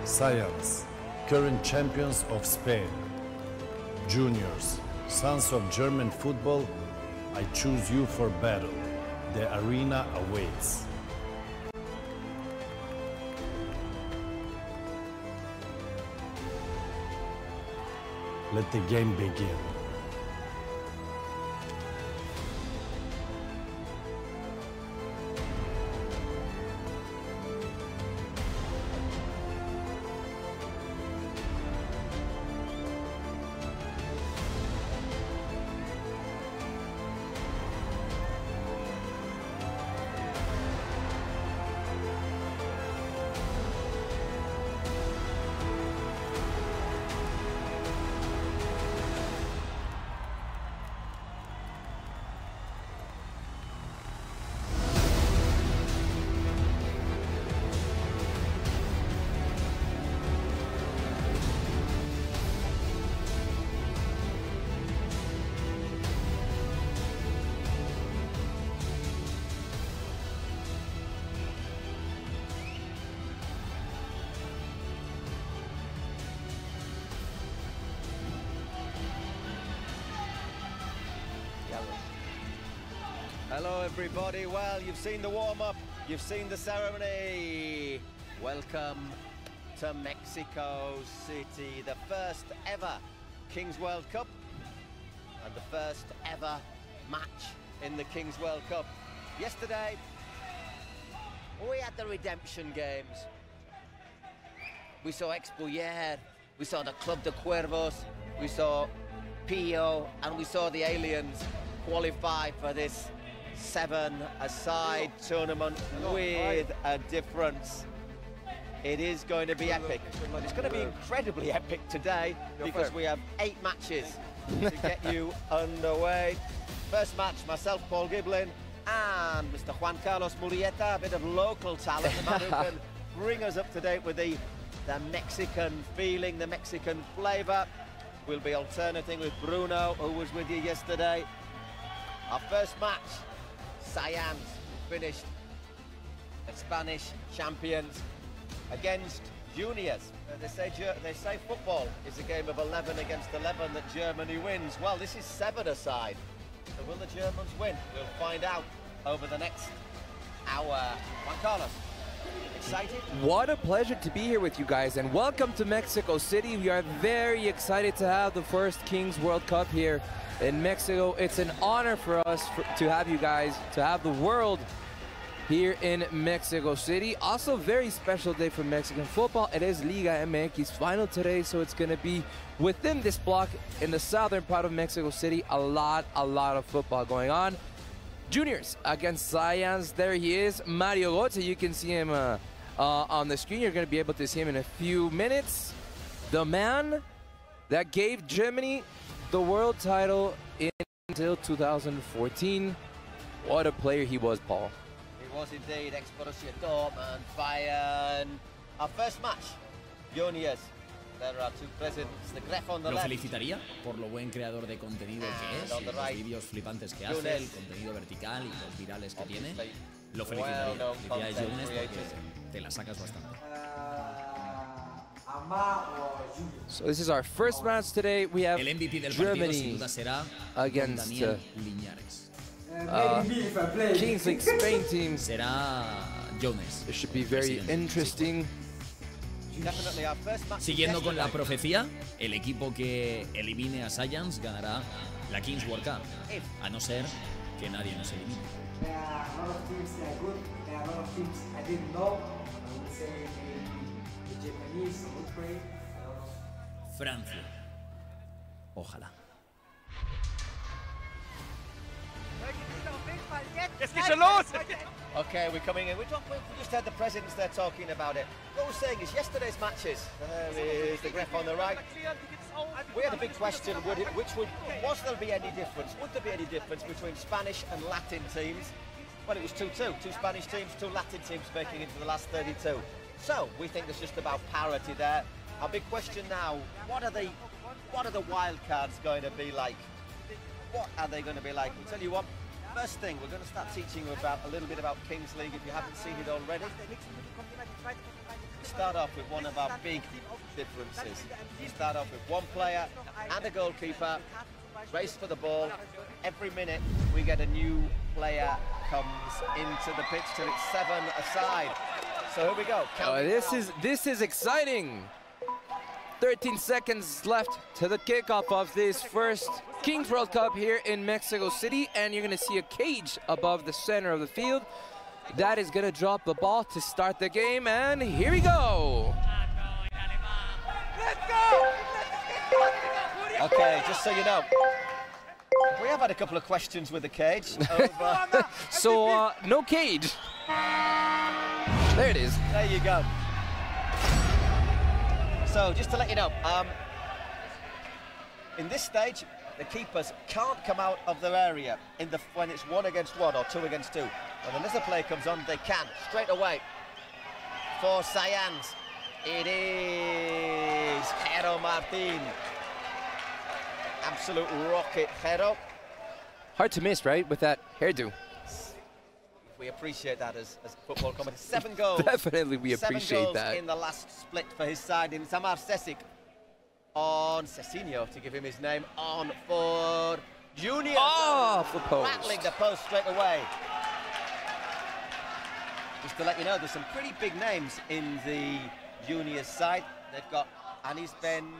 Saiyans, current champions of Spain. Juniors, sons of German football, I choose you for battle. The arena awaits. Let the game begin. Hello everybody, well you've seen the warm-up, you've seen the ceremony. Welcome to Mexico City, the first ever Kings World Cup and the first ever match in the Kings World Cup. Yesterday we had the redemption games. We saw Expoyer, we saw the Club de Cuervos, we saw Pio and we saw the Aliens qualify for this seven-a-side tournament with a difference. It is going to be epic, but it's going to be incredibly epic today because we have 8 matches to get you underway. First match, myself, Paul Giblin, and Mr. Juan Carlos Murrieta, a bit of local talent, the man who can bring us up to date with the Mexican feeling, the Mexican flavour. We'll be alternating with Bruno, who was with you yesterday. Our first match, Saiyans finished as Spanish champions against Youniors. They say football is a game of 11 against 11 that Germany wins. Well, this is 7-a-side. So will the Germans win? We'll find out over the next hour. Juan Carlos, excited? What a pleasure to be here with you guys, and welcome to Mexico City. We are very excited to have the first Kings World Cup here in Mexico. It's an honor for us to have you guys, to have the world here in Mexico City. Also, very special day for Mexican football. It is Liga MX final today, so it's going to be within this block in the southern part of Mexico City. A lot of football going on. Juniors against Saiyans. There he is, Mario Götze. You can see him on the screen. You're going to be able to see him in a few minutes. The man that gave Germany the world title until 2014. What a player he was, Paul. He was indeed. Ex-Borussia Dortmund, Bayern. Our first match, Youniors. There are 2 presidents. The GÖTZE on the left. Lo felicitaría por lo buen creador de contenido que es, los vídeos flipantes que hace, el contenido vertical y los virales que tiene. Lo felicitaría. Felicidades, Younes, porque te la sacas bastante. So this is our first match today. We have El MVP del partido Germany sin duda será against Daniel Liñares. Kings League Spain team. Será Younes. It should be very interesting. Siguiendo con la profecía, el equipo que elimine a Saiyans ganará la Kings World Cup, a no ser que nadie nos elimine. Francia. Ojalá. Okay, we're coming in. We just had the presidents there talking about it. What we're saying is yesterday's matches. There is the GÖTZE on the right. We had a big question, was there be any difference? Would there be any difference between Spanish and Latin teams? Well, it was 2-2. 2 Spanish teams, 2 Latin teams making it to the last 32. So, we think there's just about parity there. Our big question now, what are the wild cards going to be like? What are they going to be like? I'll tell you what, first thing, we're going to start teaching you a little bit about Kings League if you haven't seen it already. start off with one of our big differences. We start off with one player and a goalkeeper, race for the ball. Every minute we get a new player comes into the pitch till it's 7 aside. So here we go. Oh, this is exciting. 13 seconds left to the kickoff of this first Kings World Cup here in Mexico City, and you're gonna see a cage above the center of the field. That is gonna drop the ball to start the game, and here we go. Let's go! Okay, just so you know, we have had a couple of questions with the cage. Over. So, no cage. There it is. There you go. So, just to let you know, in this stage, the keepers can't come out of their area when it's 1 against 1 or 2 against 2. And when this play comes on, they can straight away. For Saiyans, it is Jero Martin. Absolute rocket, Jero. Hard to miss, right, with that hairdo? We appreciate that as football commentators. 7 goals. Definitely, we appreciate 7 goals that. in the last split for his side. In Samar Sesic on Cecinio, to give him his name, on for Youniors. Oh, for post. Rattling the post straight away. Just to let you know, there's some pretty big names in the Youniors side. They've got Anis Ben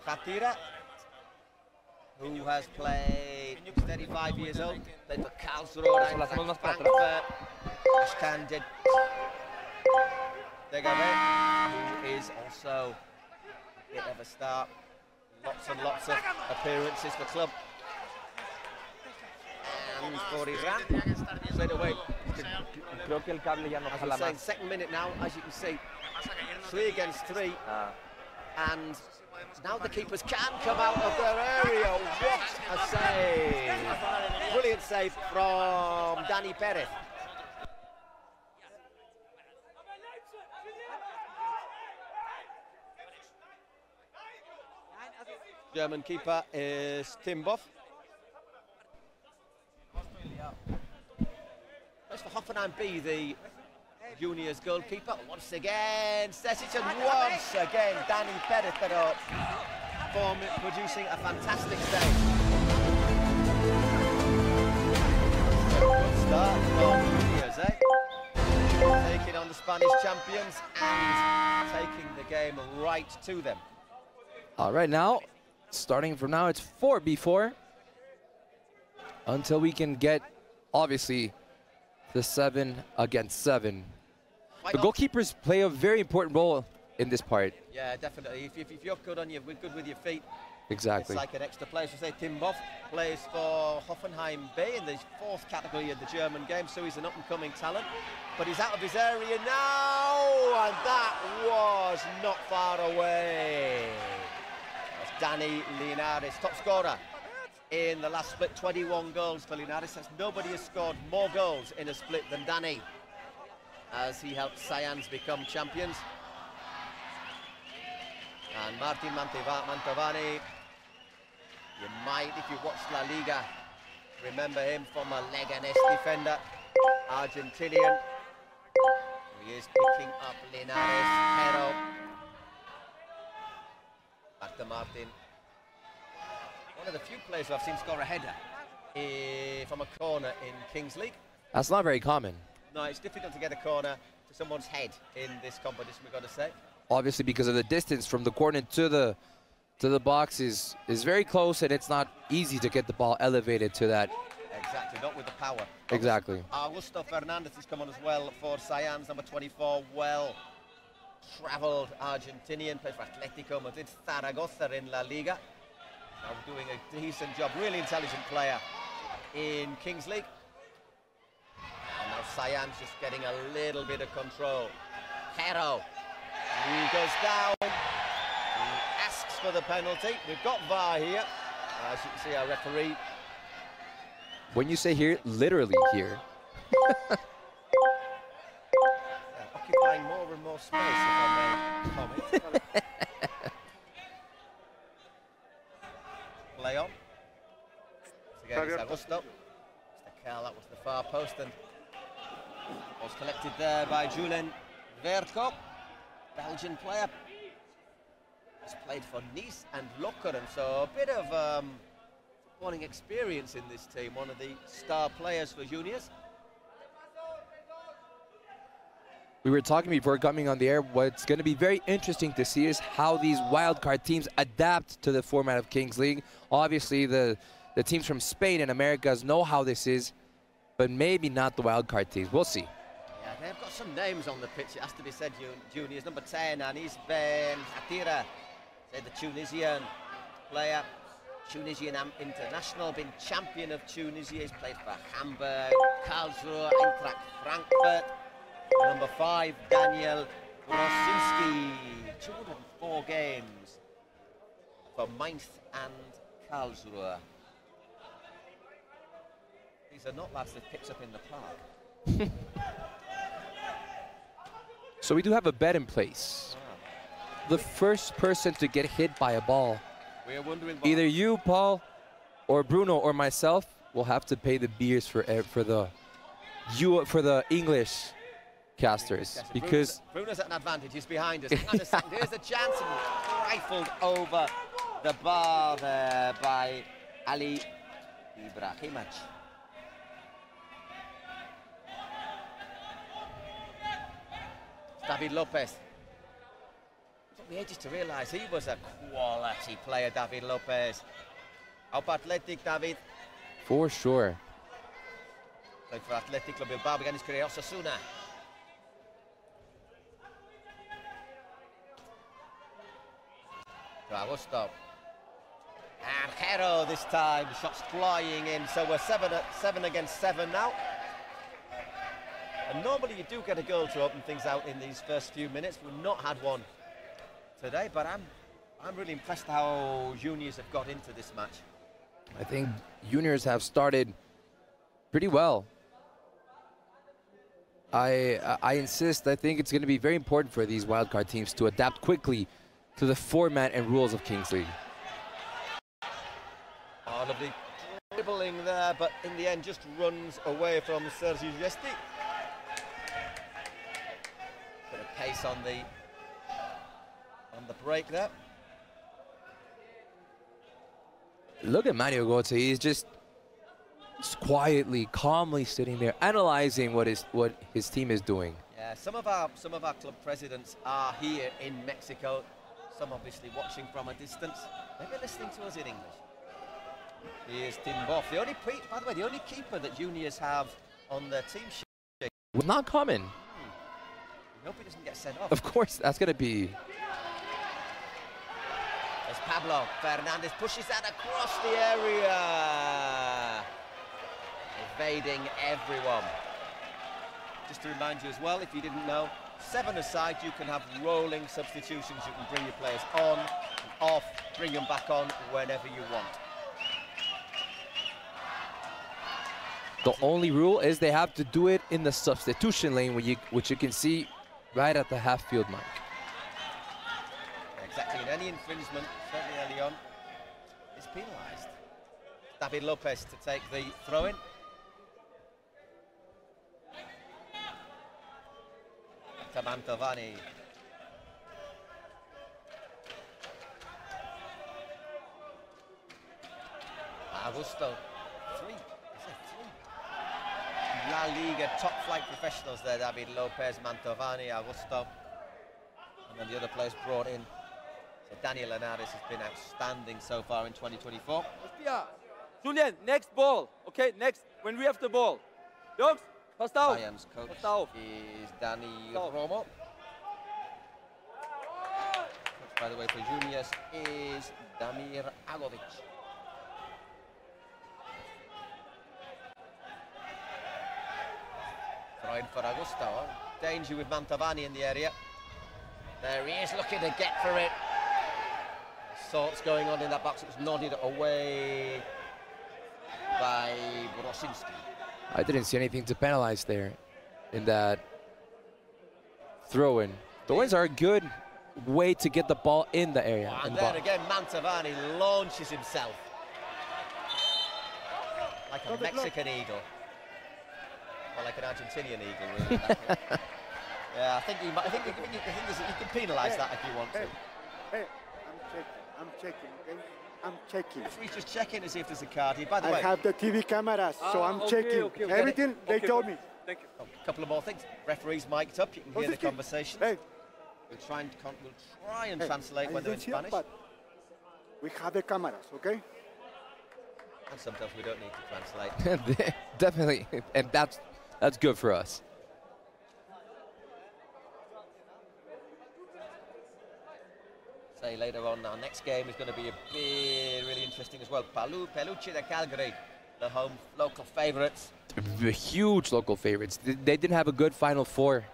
Khatira, who has played 35 years old. They've got Karlsruhe, Frankfurt, Standard THEGREFG, who is also a bit of a star. Lots and lots of appearances for club. And for Iran, straight away. As we're saying, second minute now, as you can see, 3 against 3. And now the keepers can come out of their area. What a save! Brilliant save from Dani Perez. German keeper is Timboff. That's for Hoffenheim B, the Youniors goalkeeper. Once again, Sesic, and once again, Dani Perez, producing a fantastic save. Good start from Youniors, eh? Taking on the Spanish champions and taking the game right to them. All right, now, starting from now, it's 4v4 until we can get, obviously, the 7 against 7. The goalkeepers play a very important role in this part. Yeah, definitely. If you're good with your feet, exactly. It's like an extra player. So say Timboff plays for Hoffenheim B in the 4th category of the German game, so he's an up-and-coming talent. But he's out of his area now, and that was not far away. That's Dani Linares, top scorer in the last split, 21 goals for Linares. That's nobody has scored more goals in a split than Dani, as he helped Saiyans become champions. And Martin Mantovani, you might, if you watched La Liga, remember him from a Leganés defender, Argentinian. He is picking up Linares, Jero. Back to Martin. One of the few players who I've seen score a header from a corner in Kings League. That's not very common. No, it's difficult to get a corner to someone's head in this competition, we've got to say. Obviously, because of the distance from the corner to the box is very close, and it's not easy to get the ball elevated to that. Exactly, not with the power. Exactly. Augusto Fernandez has come on as well for Saiyans, number 24, well-travelled Argentinian, plays for Atletico Madrid, Zaragoza in La Liga. Now doing a decent job, really intelligent player in Kings League. And now Saiyans just getting a little bit of control. Jero, he goes down, he asks for the penalty. We've got VAR here, as you can see our referee. When you say here, literally here. Occupying more and more space, if I may comment. Play on. Again, it's Augusto. Mr. Cal, that was the far post, and was collected there by Julen Verko. Belgian player. He's played for Nice and Lokeren, so a bit of footballing experience in this team. One of the star players for Youniors. We were talking before coming on the air, what's going to be very interesting to see is how these wildcard teams adapt to the format of Kings League. Obviously, the teams from Spain and Americas know how this is, but maybe not the wildcard teams. We'll see. Yeah, they've got some names on the pitch, it has to be said, Youniors. Number 10, Anis Ben Khatira, the Tunisian player, Tunisian international, been champion of Tunisia. He's played for Hamburg, Karlsruhe, Eintracht Frankfurt. Number 5, Daniel Brosinski, 204 games for Mainz and Karlsruhe. These are not lads that picked up in the park. So we do have a bet in place. The first person to get hit by a ball, We're wondering either you, Paul, or Bruno, or myself, will have to pay the beers for the English casters, because Bruno's at an advantage. He's behind us. Hang on a second. Here's the chance, and rifled over the bar there by Ali Ibrahimovic. David Lopez. Took me ages to realise he was a quality player, David Lopez. How athletic, David? for sure. Played for Athletic Club Bilbao, began his career at Osasuna. To Augusto. And Hero this time, shots flying in, so we're 7 against 7 now. And normally you do get a goal to open things out in these first few minutes. We've not had one today, but I'm really impressed how Youniors have got into this match. I think Youniors have started pretty well. I insist, I think it's going to be very important for these wildcard teams to adapt quickly to the format and rules of Kings League. Oh, lovely dribbling there, but in the end just runs away from Sergi Gesti. Bit of pace on the break there. Look at Mario Götze. He's just quietly, calmly sitting there, analyzing what his team is doing. Yeah, some of our club presidents are here in Mexico. Some obviously watching from a distance. Maybe listening to us in English. Here's Tim Boff. By the way, the only keeper that Youniors have on their team sheet. Not common. We hope he doesn't get sent off. Of course, that's going to be. As Pablo Fernandez pushes that across the area. Evading everyone. Just to remind you as well, if you didn't know, 7 aside, you can have rolling substitutions. You can bring your players on and off, bring them back on whenever you want. The only rule is they have to do it in the substitution lane, which you can see right at the half-field mark. Exactly, and any infringement, certainly early on, is penalised. David Lopez to take the throw-in. To Mantovani. Augusto. 3. La Liga top-flight professionals there, David Lopez, Mantovani, Augusto. And then the other players brought in. So Daniel Linares has been outstanding so far in 2024. Julian, next ball. Okay, next, when we have the ball. Dogs, pass down. Saiyans coach is Dani Romo. Coach, by the way, for Youniors is Damir Agovic. Throw in for Augusto. Danger with Mantovani in the area. There he is, looking to get for it. Assaults going on in that box. It was nodded away by Brosinski. I didn't see anything to penalize there in that throw-in. Throw-ins are a good way to get the ball in the area. And then again, Mantovani launches himself like a Mexican eagle. Or like an Argentinian eagle, really. Yeah, I think you can penalise that if you want to. Hey, I'm checking, okay? I'm checking. Referee's just checking to see if there's a card here. By the way, I have the TV cameras, so I'm checking. Everything they told me. Thank you. A couple of more things. Referee's mic'd up. You can hear the conversation. Hey. We'll try and translate when they're in Spanish. But we have the cameras, okay? And sometimes we don't need to translate. Definitely, and that's good for us. Say later on, our next game is going to be really interesting as well. Peluche de Calgary, the home local favourites. Huge local favorites. They didn't have a good Final Four.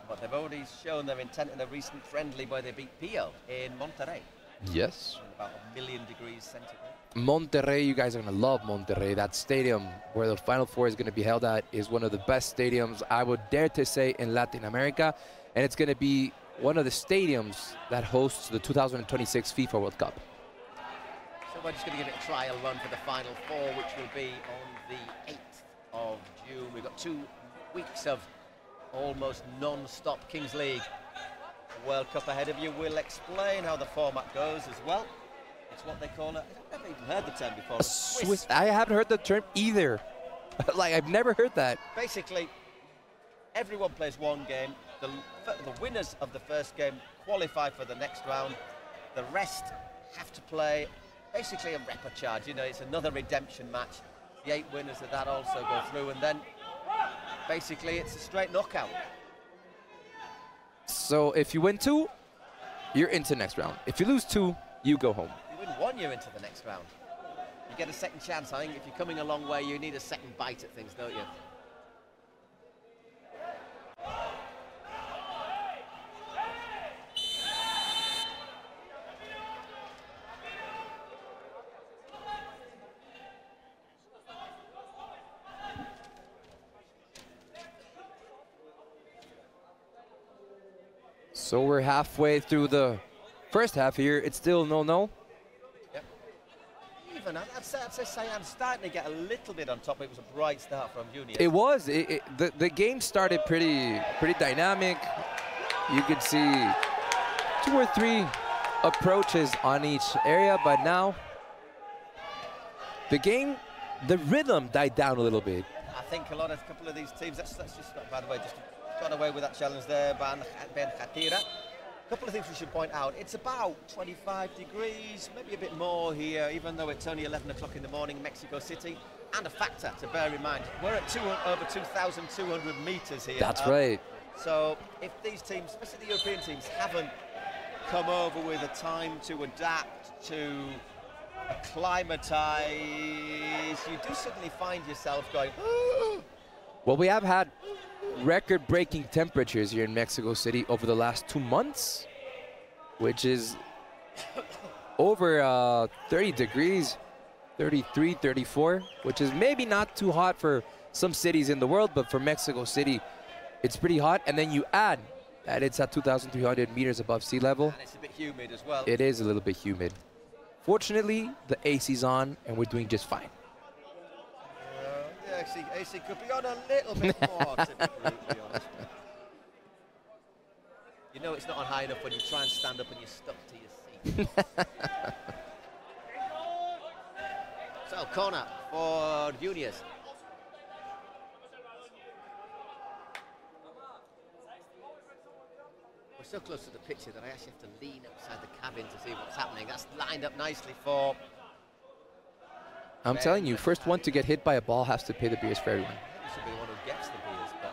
But they've already shown their intent in a recent friendly where they beat Pio in Monterrey. Yes. About 1,000,000 degrees centigrade. Monterrey, you guys are going to love Monterrey. That stadium where the Final Four is going to be held at is one of the best stadiums, I would dare to say, in Latin America. And it's going to be one of the stadiums that hosts the 2026 FIFA World Cup. So we're just going to give it a trial run for the Final Four, which will be on the 8th of June. We've got 2 weeks of almost non-stop Kings League World Cup ahead of you. We'll explain how the format goes as well. It's what they call I've never even heard the term before. Swiss. I haven't heard the term either. Like, I've never heard that. Basically, everyone plays one game. The winners of the first game qualify for the next round. The rest have to play basically a repechage. You know, it's another redemption match. The 8 winners of that also go through, and then basically it's a straight knockout. So if you win 2, you're into next round. If you lose 2, you go home. You win 1, you're into the next round. You get a second chance. I think if you're coming a long way, you need a second bite at things, don't you? So we're halfway through the first half here. It's still 0-0. Yep. Even, I'd say Saiyans starting to get a little bit on top. It was a bright start from Youniors. It was. The game started pretty dynamic. You could see 2 or 3 approaches on each area, but now the rhythm died down a little bit. I think a couple of these teams, let's just, by the way, just got away with that challenge there, Ben Khatira. A couple of things we should point out. It's about 25 degrees, maybe a bit more here, even though it's only 11 o'clock in the morning in Mexico City. And a factor to bear in mind, we're at over 2,200 meters here. That's right. So if these teams, especially the European teams, haven't come over with a time to adapt, to acclimatise, you do suddenly find yourself going, oh. Well, we have had record-breaking temperatures here in Mexico City over the last 2 months, which is over 30 degrees, 33, 34, which is maybe not too hot for some cities in the world, but for Mexico City, it's pretty hot. And then you add that it's at 2,300 meters above sea level. And it's a bit humid as well. It is a little bit humid. Fortunately, the AC's on, and we're doing just fine. Yeah, AC could be on a little bit more, to be brutally honest. You know it's not on high enough when you try and stand up and you're stuck to your seat. So, corner for Youniors. We're so close to the picture that I actually have to lean outside the cabin to see what's happening. That's lined up nicely for... I'm telling you, first one to get hit by a ball has to pay the beers for everyone. You should be the one who gets the beers, but...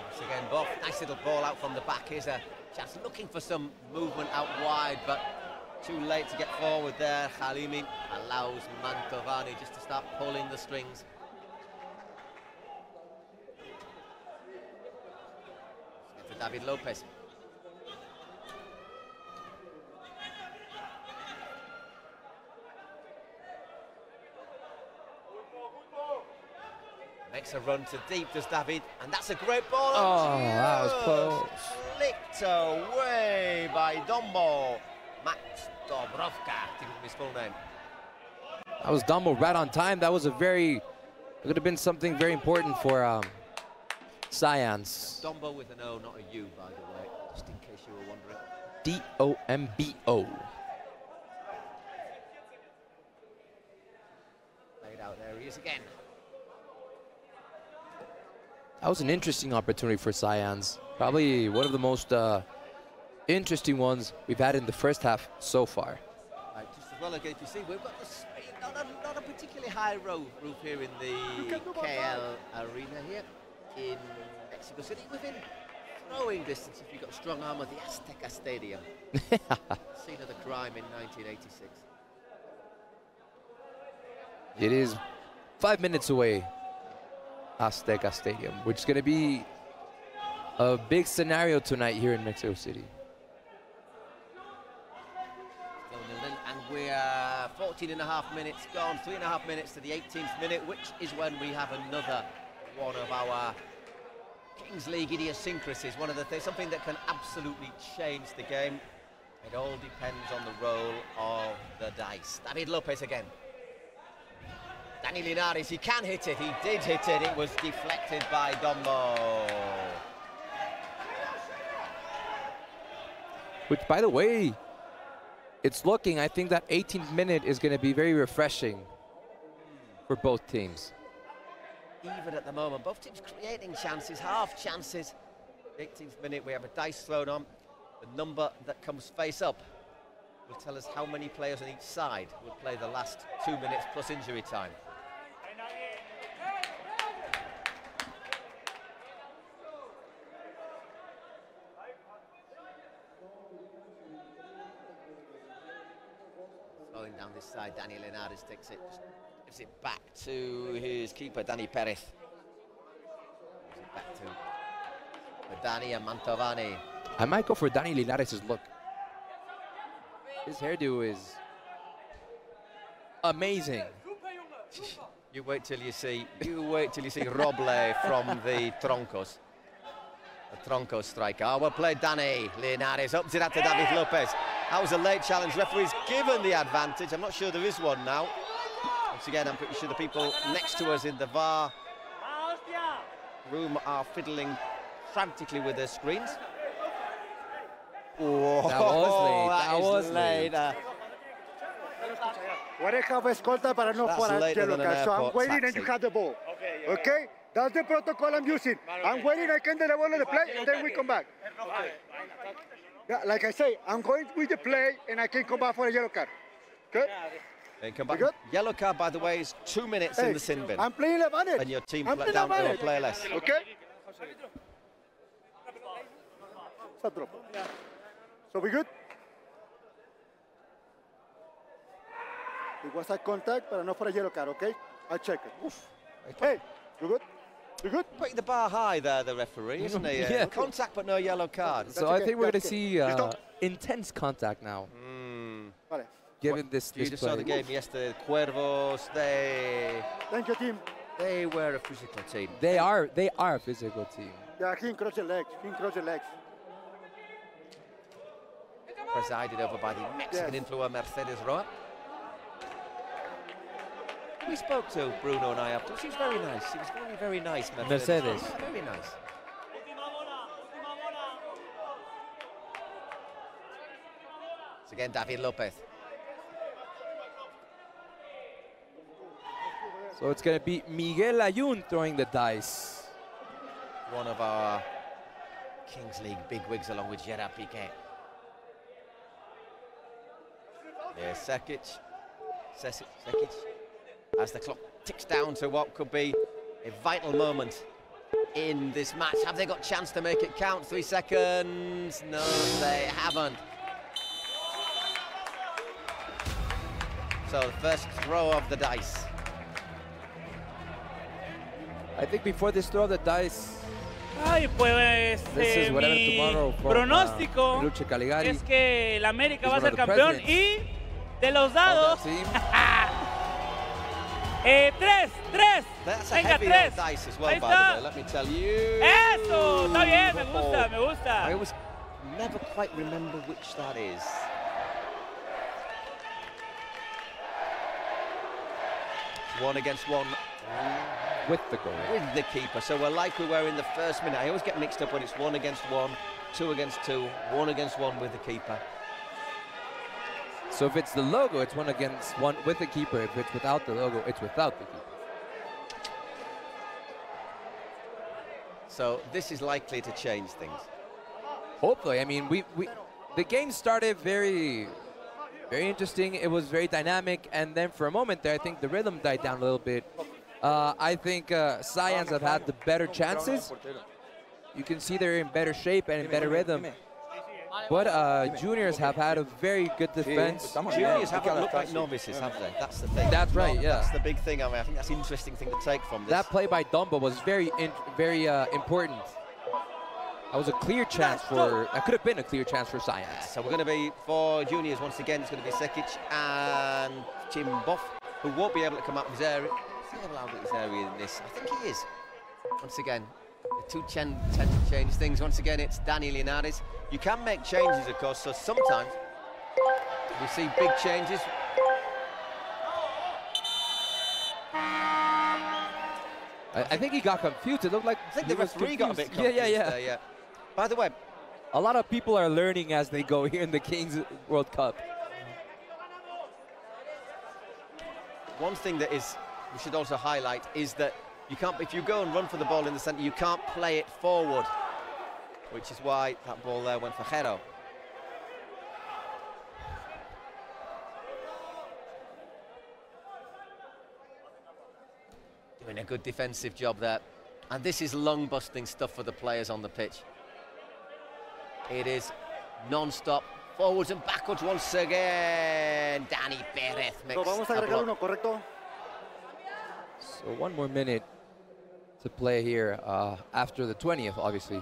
Once again, Boff, nice little ball out from the back. Here's a chance looking for some movement out wide, but too late to get forward there. Halimi allows Mantovani just to start pulling the strings. For David Lopez. Makes a run to deep, does David, and that's a great ball. Oh, that was close. Flicked away by Dombo. Max Dobrovka, to give him his full name. That was Dumbo right on time. That was a very, it could have been something very important for Saiyans. Dombo with an O, not a U, by the way, just in case you were wondering. D-O-M-B-O. Played out, there he is again. That was an interesting opportunity for Saiyans. Probably one of the most interesting ones we've had in the first half so far. Right, just as well, again, if you see, we've got this, not a particularly high roof here in the KL arena here in Mexico City. Within throwing distance, if you've got a strong arm of the Azteca Stadium. Scene of the crime in 1986. It is 5 minutes away, Azteca Stadium, which is going to be a big scenario tonight here in Mexico City. And we're 14.5 minutes gone, 3.5 minutes to the 18th minute, which is when we have another one of our Kings League idiosyncrasies, one of the things, something that can absolutely change the game. It all depends on the roll of the dice. David Lopez again. Danny Linares, he can hit it, he did hit it, it was deflected by Dombo. Which, by the way, it's looking, I think that 18th minute is going to be very refreshing for both teams. Even at the moment, both teams creating chances, half chances. 18th minute, we have a dice thrown on. The number that comes face up will tell us how many players on each side will play the last 2 minutes plus injury time. Slowing down this side, Daniel Linares takes it, gives it back to his keeper, Danny Perez. Gives it back to Dani and Mantovani. I might go for Danny Linares' look. His hairdo is amazing. You wait till you see Roble from the Troncos. The Troncos striker. Oh, well played, Danny Linares. Ups it out to David Lopez. That was a late challenge. Referee's given the advantage. I'm not sure there is one now. Once again, I'm pretty sure the people next to us in the VAR room are fiddling frantically with their screens. Oh, that was late. Oreja of escolta para no fuera yellow card. So I'm waiting and you have the ball. Okay? That's the protocol I'm using. I'm waiting, I can deliver the play, and then we come back. Yeah, like I say, I'm going with the play, and I can come back for a yellow card. Okay? And come back. Yellow card, by the way, is 2 minutes in the sin bin. I'm playing advantage. And your team down to play less. Okay? So we good? It was a contact, but not for a yellow card, okay? I'll check it. Oof. Hey, you good? You good? Putting the bar high there, the referee, isn't he? Yeah. Contact, but no yellow card. So I think we're going to see intense contact now. Given this You just saw the game yesterday. The Cuervos, Thank you, team. they were a physical team. They are a physical team. Yeah, he can cross the legs. Presided over by the Mexican influencer Mercedes Roa. We spoke to Bruno and I after. She was very nice. She was very, very nice, Mercedes. Very nice. It's again David Lopez. So it's going to be Miguel Ayun throwing the dice. One of our Kings League bigwigs along with Gerard Piqué. There's Sekic. As the clock ticks down to what could be a vital moment in this match. Have they got a chance to make it count? 3 seconds. No, they haven't. So the first throw of the dice. I think before this throw of the dice, Ay, pues this is whatever mi tomorrow from pronóstico Lucha Caligari es que el América is va a one ser of the campeón presidents y de los of that dados. team. 3. That's a Venga, heavy 3. old dice as well, Ahí by está. the way, let me tell you. Eso, está bien, me gusta. I always never quite remember which that is. 1 against 1. With the goal. With the keeper. So we're like we were in the first minute. I always get mixed up when it's 1 against 1, 2 against 2, 1 against 1 with the keeper. So if it's the logo, it's 1 against 1 with the keeper. If it's without the logo, it's without the keeper. So this is likely to change things. Hopefully. I mean, the game started very interesting. It was very dynamic, and then for a moment there, I think the rhythm died down a little bit. I think Saiyans have had the better chances. You can see they're in better shape and in better rhythm. But Youniors have had a very good defense. Youniors haven't looked like novices, have they? That's the thing. That's right, yeah. That's the big thing. I mean, I think that's an interesting thing to take from this. That play by Dumbo was very important. That was a clear chance for, that could have been a clear chance for Saiyans. So we're going to be, for Youniors once again, it's going to be Sekic and Chimbov, who won't be able to come out of his area. Is he allowed his area in this? I think he is. Once again, the two tend to change things. Once again, it's Dani Linares. You can make changes, of course, so sometimes we see big changes. I think he got confused. It looked like I think the referee got a bit confused. Yeah. By the way, a lot of people are learning as they go here in the Kings World Cup. One thing that is we should also highlight is that you can't, if you go and run for the ball in the centre, you can't play it forward, which is why that ball there went for Hero. Doing a good defensive job there. And this is lung-busting stuff for the players on the pitch. It is non-stop, forwards and backwards once again. Dani Perez makes a block. So 1 more minute to play here after the 20th, obviously,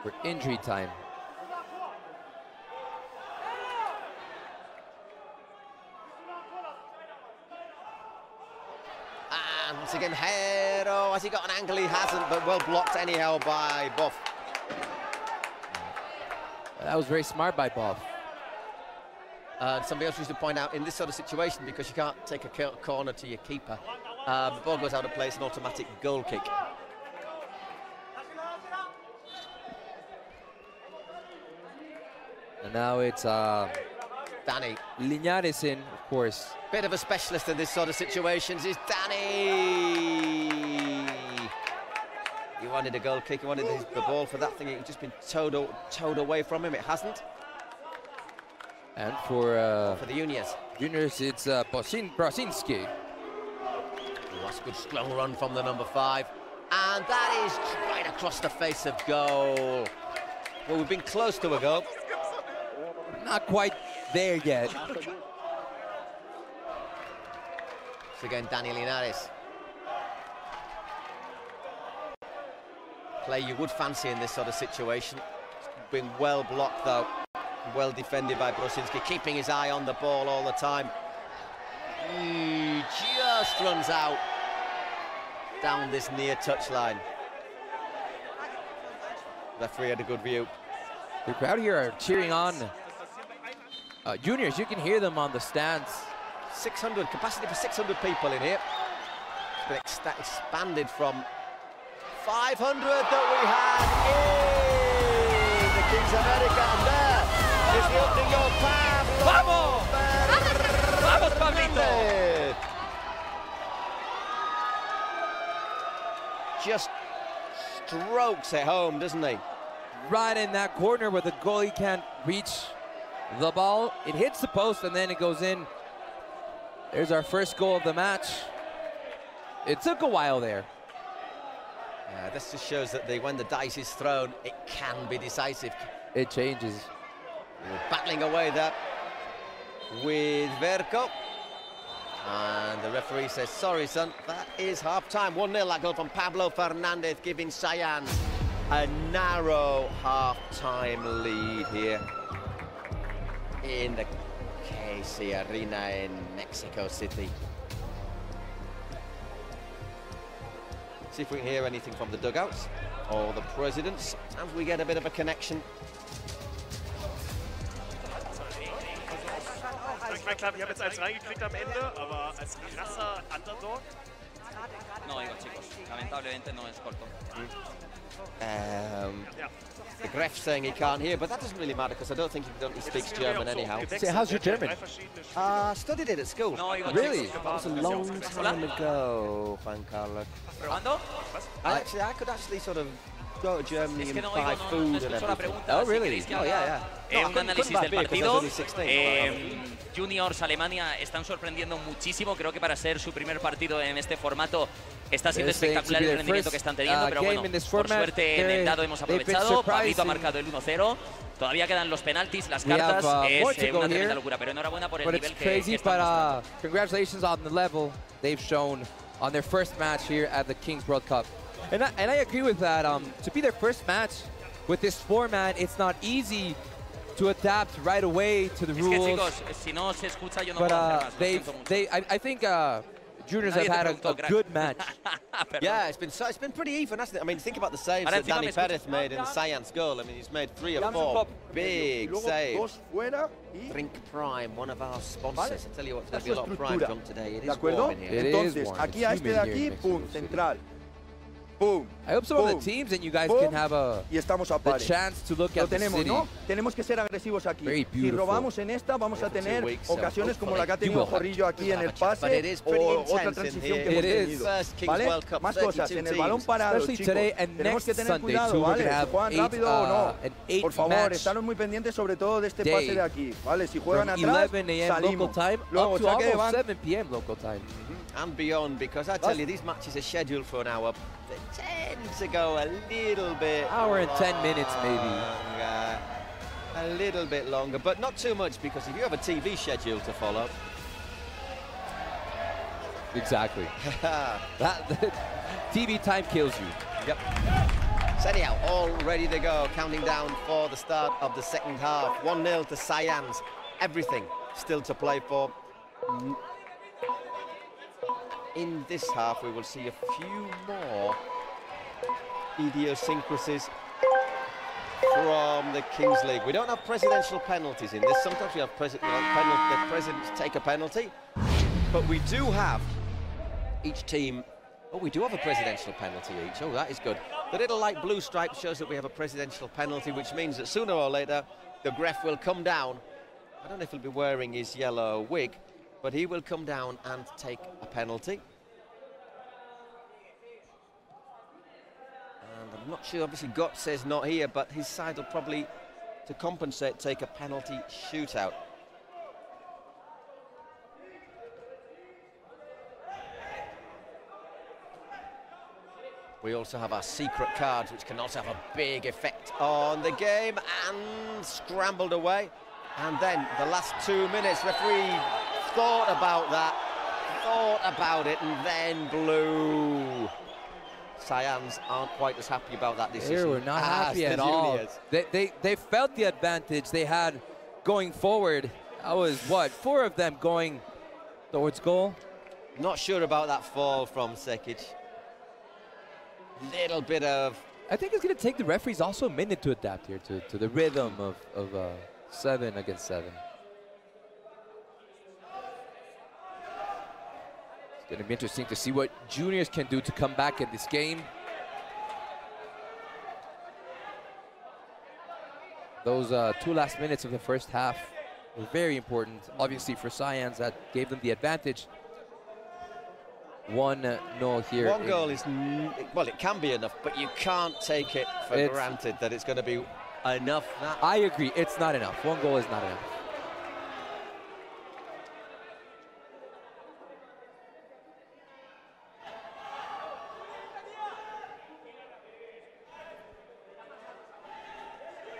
for injury time. And once again, Hero, has he got an angle? He hasn't, but well blocked anyhow by Buff. That was very smart by Buff. Somebody else used to point out, in this sort of situation, because you can't take a corner to your keeper, the ball goes out of place, an automatic goal kick. And now it's Dani Linares in, of course. Bit of a specialist in this sort of situations is Dani. He wanted a goal kick, he wanted the ball for that thing. It's just been towed away from him. It hasn't. And for the Youniors. Youniors, it's Brasinski. That's a good strong run from the number 5. And that is right across the face of goal. Well, we've been close to a goal. Not quite there yet. So again, Dani Linares. Play you would fancy in this sort of situation. It's been well blocked though. Well defended by Brasinski, keeping his eye on the ball all the time. He just runs out down this near touchline. Referee had a good view. The crowd here are cheering on Youniors. You can hear them on the stands. 600, capacity for 600 people in here. It's been expanded from 500 that we had in the Kings America. And there is the opening goal. Vamos, Pablito! Just strokes it home, doesn't he? Right in that corner where the goalie can't reach the ball. It hits the post and then it goes in. There's our first goal of the match. It took a while there. This just shows that when the dice is thrown, it can be decisive. It changes. We're battling away there with Verco. And the referee says, sorry, son, that is half-time. 1-0, that goal from Pablo Fernandez, giving Saiyans a narrow half-time lead here in the KC Arena in Mexico City. See if we can hear anything from the dugouts or the presidents. Sometimes we get a bit of a connection. Ich meine, klar, wir haben jetzt 1 reingekriegt am Ende, aber als krasser Underdog No, digo chicos, lamentablemente no es corto. The Gref's saying he can't hear, but that doesn't really matter because I don't think he speaks German anyhow. Say, how's your German? Studied it at school. No, digo Really? That was a long time ago, Juan Carlos. ¿Probando? I could actually sort of go to Germany and buy no food and escucho la everything. pregunta. Oh, really? Si Oh, yeah. No, un análisis del partido. 16. Juniors, Alemania están sorprendiendo muchísimo. Creo que para ser su primer partido en este formato está siendo espectacular el rendimiento que están teniendo. Pero bueno, por suerte en el dado hemos aprovechado. Pablito ha marcado el 1-0. Todavía quedan los penaltis, las cartas. Es una tremenda locura. Pero enhorabuena por el nivel que están mostrando. Congratulations on the level they've shown on their first match here at the Kings World Cup. And I agree with that. To be their first match with this format, it's not easy to adapt right away to the rules. Es que chicos, si no se escucha yo no puedo hacer más. I think Juniors have had a good match. Yeah, it's been pretty even, hasn't it? I mean, think about the saves that Danny Perez made in the Saiyans goal. I mean, he's made 3 or 4 big saves. Drink Prime, one of our sponsors. I tell you what, there's going to be a lot of Prime drunk today. It is warm in here. Entonces, aquí a este de aquí, pum, central. Boom. I hope some of the teams and you guys can have a chance to look at the city. ¿No? Tenemos que ser agresivos aquí. Si robamos en esta, vamos a tener ocasiones como la que ha tenido Jorrillo aquí en el pase o otra transición que hemos tenido. ¿Vale? Más cosas. En el balón parado, chicos, tenemos que tener cuidado, ¿vale? Si juegan rápido o no. Por favor, estaros muy pendientes sobre todo de este pase de aquí, ¿vale? Si juegan atrás, salimos. Luego, saque de banda. 7 p.m. local time. And beyond, because I tell you, these matches are scheduled for an hour. They tend to go a little bit hour and 10 minutes, maybe. A little bit longer, but not too much, because if you have a TV schedule to follow. Exactly. that TV time kills you. Yep. So anyhow, all ready to go, counting down for the start of the second half. 1-0 to Saiyans. Everything still to play for. In this half, we will see a few more idiosyncrasies from the Kings League. We don't have presidential penalties in this. Sometimes we have the presidents take a penalty, but we do have each team. Oh, we do have a presidential penalty each. Oh, that is good. The little light blue stripe shows that we have a presidential penalty, which means that sooner or later the Gref will come down. I don't know if he'll be wearing his yellow wig, but he will come down and take a penalty. And I'm not sure, obviously Götze's not here, but his side will probably, to compensate, take a penalty shootout. We also have our secret cards, which can also have a big effect on the game, and scrambled away. And then the last 2 minutes, referee thought about that, thought about it, and then blew. Saiyans aren't quite as happy about that decision. They were not happy at all. They felt the advantage they had going forward. That was, what, 4 of them going towards goal? Not sure about that fall from Sekic. Little bit of... I think it's going to take the referees also a minute to adapt here to the rhythm of 7 against 7. It's going to be interesting to see what Juniors can do to come back in this game. Those 2 last minutes of the first half were very important, obviously for Saiyans, that gave them the advantage. 1-0 here. 1 goal is, well, it can be enough, but you can't take it for granted that it's going to be enough. I agree, it's not enough. 1 goal is not enough.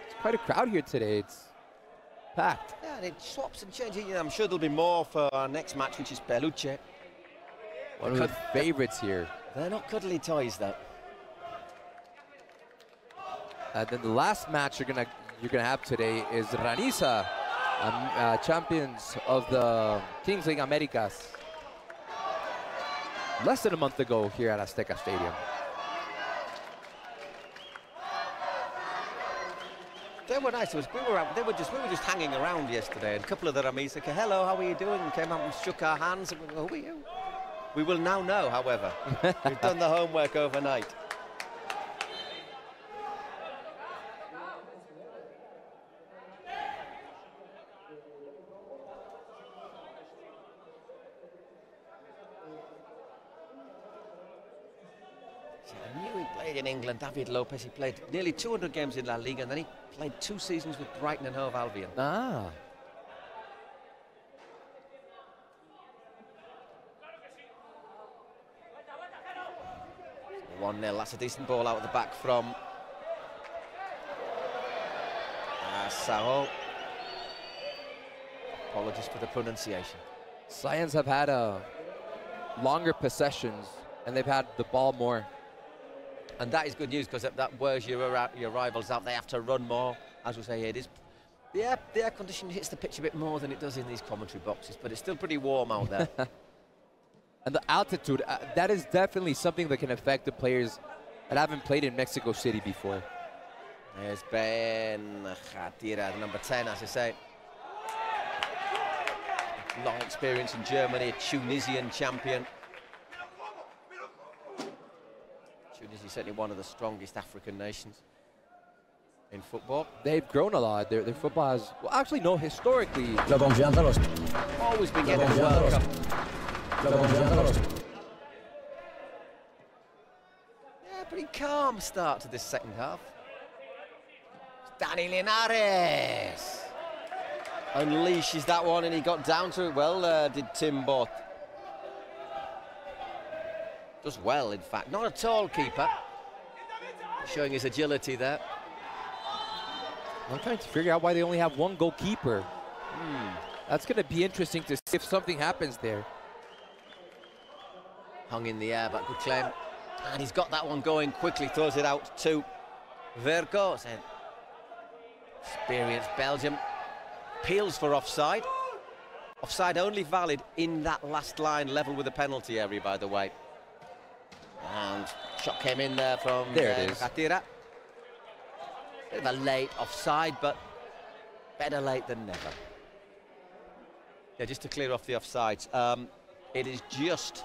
It's quite a crowd here today. It's packed. Yeah, and it swaps and changes. I'm sure there'll be more for our next match, which is Peluche. One of the favorites here. They're not cuddly toys, though. Then the last match you're gonna have today is Ranisa, champions of the Kings League Americas. Less than a month ago here at Azteca Stadium. They were nice. We were just hanging around yesterday, and a couple of the Ramisa came, hello, how are you doing? And came out and shook our hands. And we went, who are you? We will now know, however. We've done the homework overnight. I knew he played in England, David Lopez. He played nearly 200 games in La Liga, and then he played 2 seasons with Brighton and Hove Albion. Ah. 1-0, that's a decent ball out of the back from Sao. Apologies for the pronunciation. Saiyans have had longer possessions, and they've had the ball more. And that is good news, because that wears your rivals out. They have to run more. As we say, it is. The air conditioning hits the pitch a bit more than it does in these commentary boxes, but it's still pretty warm out there. And the altitude, that is definitely something that can affect the players that haven't played in Mexico City before. There's Ben Khatira, number 10, as I say. Long experience in Germany, a Tunisian champion. Tunisia is certainly one of the strongest African nations in football. They've grown a lot. Their football has, well, actually, no, historically. Always been getting the World Cup. Yeah, pretty calm start to this second half. Dani Linares unleashes that one, and he got down to it well, did Tim Bott. Does well, in fact. Not a tall keeper. Showing his agility there. I'm trying to figure out why they only have 1 goalkeeper. That's going to be interesting to see if something happens there. Hung in the air, but good claim. And he's got that one going quickly, throws it out to Verco. Experienced Belgium. Appeals for offside. Offside only valid in that last line, level with the penalty area, by the way. And shot came in there from Khatira. Bit of a late offside, but better late than never. Yeah, just to clear off the offsides. It is just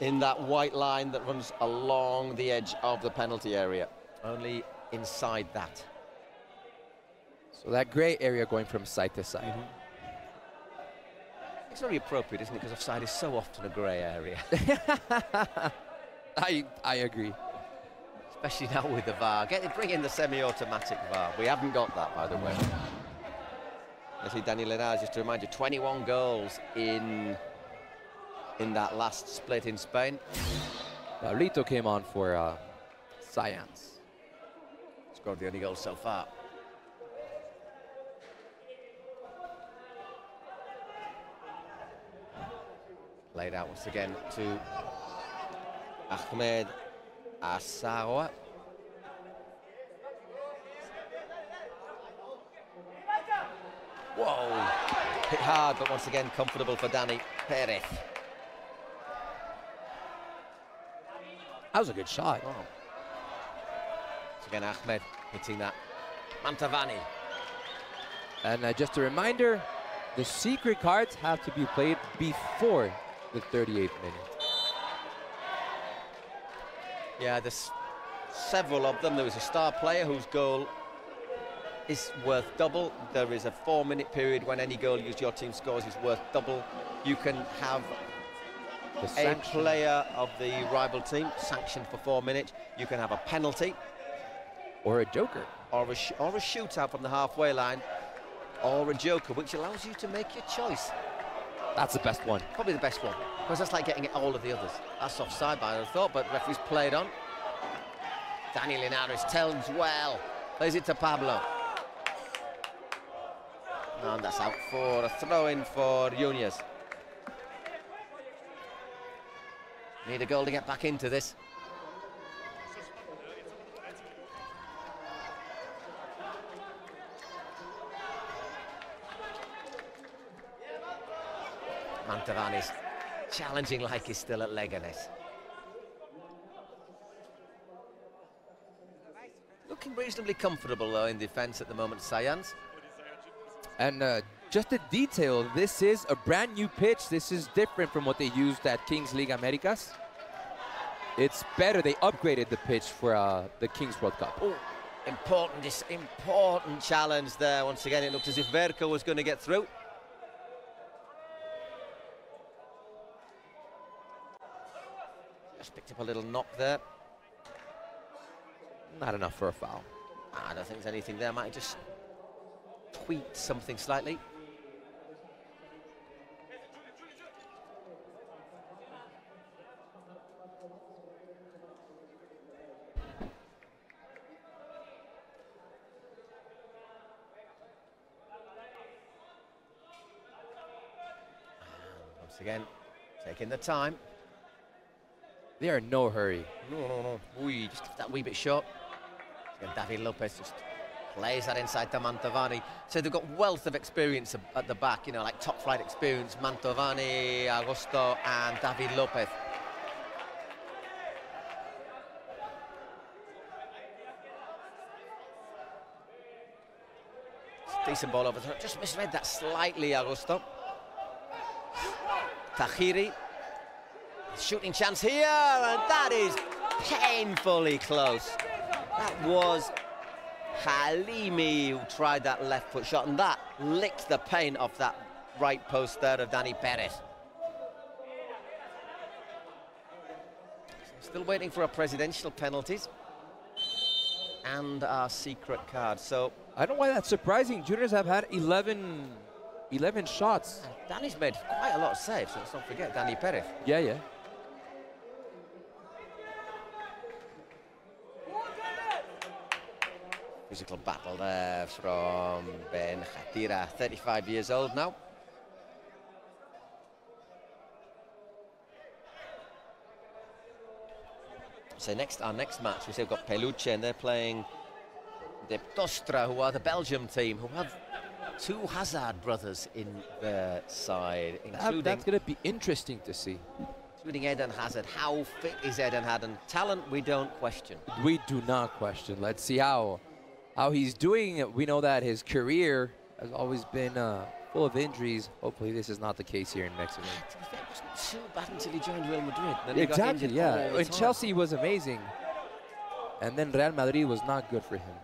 in that white line that runs along the edge of the penalty area. Only inside that. So that grey area going from side to side. It's very appropriate, isn't it? Because offside is so often a grey area. I agree. Especially now with the VAR. Bring in the semi-automatic VAR. We haven't got that, by the way. I see Dani Linares, just to remind you, 21 goals in that last split in Spain. Pablito came on for Saiyans. Scored the only goal so far. Played out once again to Ahmed Asawa. Whoa! Hit hard, but once again comfortable for Dani Perez. That was a good shot. Oh. Once again, Ahmed hitting that. Mantavani. And just a reminder, the secret cards have to be played before the 38th minute. Yeah, there's several of them. There was a star player whose goal is worth double. There is a 4-minute period when any goal your team scores is worth double. You can have a player of the rival team sanctioned for 4 minutes. You can have a penalty. Or a joker. Or a shootout from the halfway line. Or a joker, which allows you to make your choice. That's the best one. Probably the best one. Because that's like getting it all of the others. That's offside, I thought, but referee's played on. Dani Linares tells well. Plays it to Pablo. And that's out for a throw-in for Youniors. Need a goal to get back into this. Mantavani's challenging like he's still at Leganes. Looking reasonably comfortable, though, in defence at the moment, Saiyans. And just a detail. This is a brand new pitch. This is different from what they used at Kings League Americas. It's better. They upgraded the pitch for the Kings World Cup. Oh, important challenge there. Once again, it looked as if Verko was going to get through. Just picked up a little knock there. Not enough for a foul. I don't think there's anything there. Might just tweaked something slightly. Once again, taking the time. They are in no hurry. No. Just that wee bit short. And David Lopez just plays that inside to Mantovani. So they've got wealth of experience at the back, you know, like top flight experience. Mantovani, Agosto, and David Lopez. Decent ball over the top. Just misread that slightly, Agosto. Tahiri. Shooting chance here, and that is painfully close. That was Halimi who tried that left foot shot, and that licked the paint off that right post there of Dani Perez. Still waiting for our presidential penalties and our secret card. So I don't know why that's surprising. Juniors have had 11 shots. Dani's made quite a lot of saves, so let's not forget Dani Perez. Yeah. Physical battle there from Ben Khatira, 35 years old now. So our next match, we've got Peluche, and they're playing the Tostra, who are the Belgium team, who have two Hazard brothers in their side, including... That's going to be interesting to see. Including Eden Hazard. How fit is Eden Hazard? Talent, we don't question. We do not question. Let's see how he's doing. We know that his career has always been full of injuries. Hopefully this is not the case here in Mexico. To be fair, it wasn't too bad until he joined Real Madrid. Then he exactly, got injured yeah. all the In time. Chelsea was amazing. And then Real Madrid was not good for him.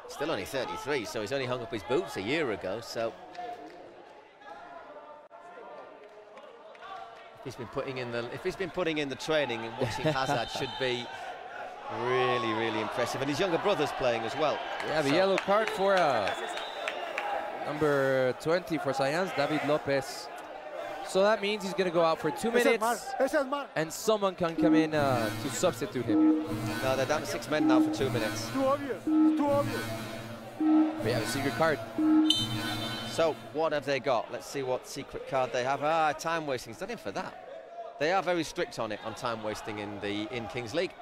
Still only 33, so he's only hung up his boots a year ago, so... If he's been putting in the training, and watching Hazard should be really, really impressive. And his younger brother's playing as well. Yeah, the yellow card for number 20 for Saiyans, David Lopez. So that means he's going to go out for 2 minutes, and someone can come in to substitute him. No, they're down to 6 men now for 2 minutes. Too obvious. Too obvious. We have a secret card. So what have they got? Let's see what secret card they have. Time wasting. It's not in for that. They are very strict on it, on time wasting in Kings League.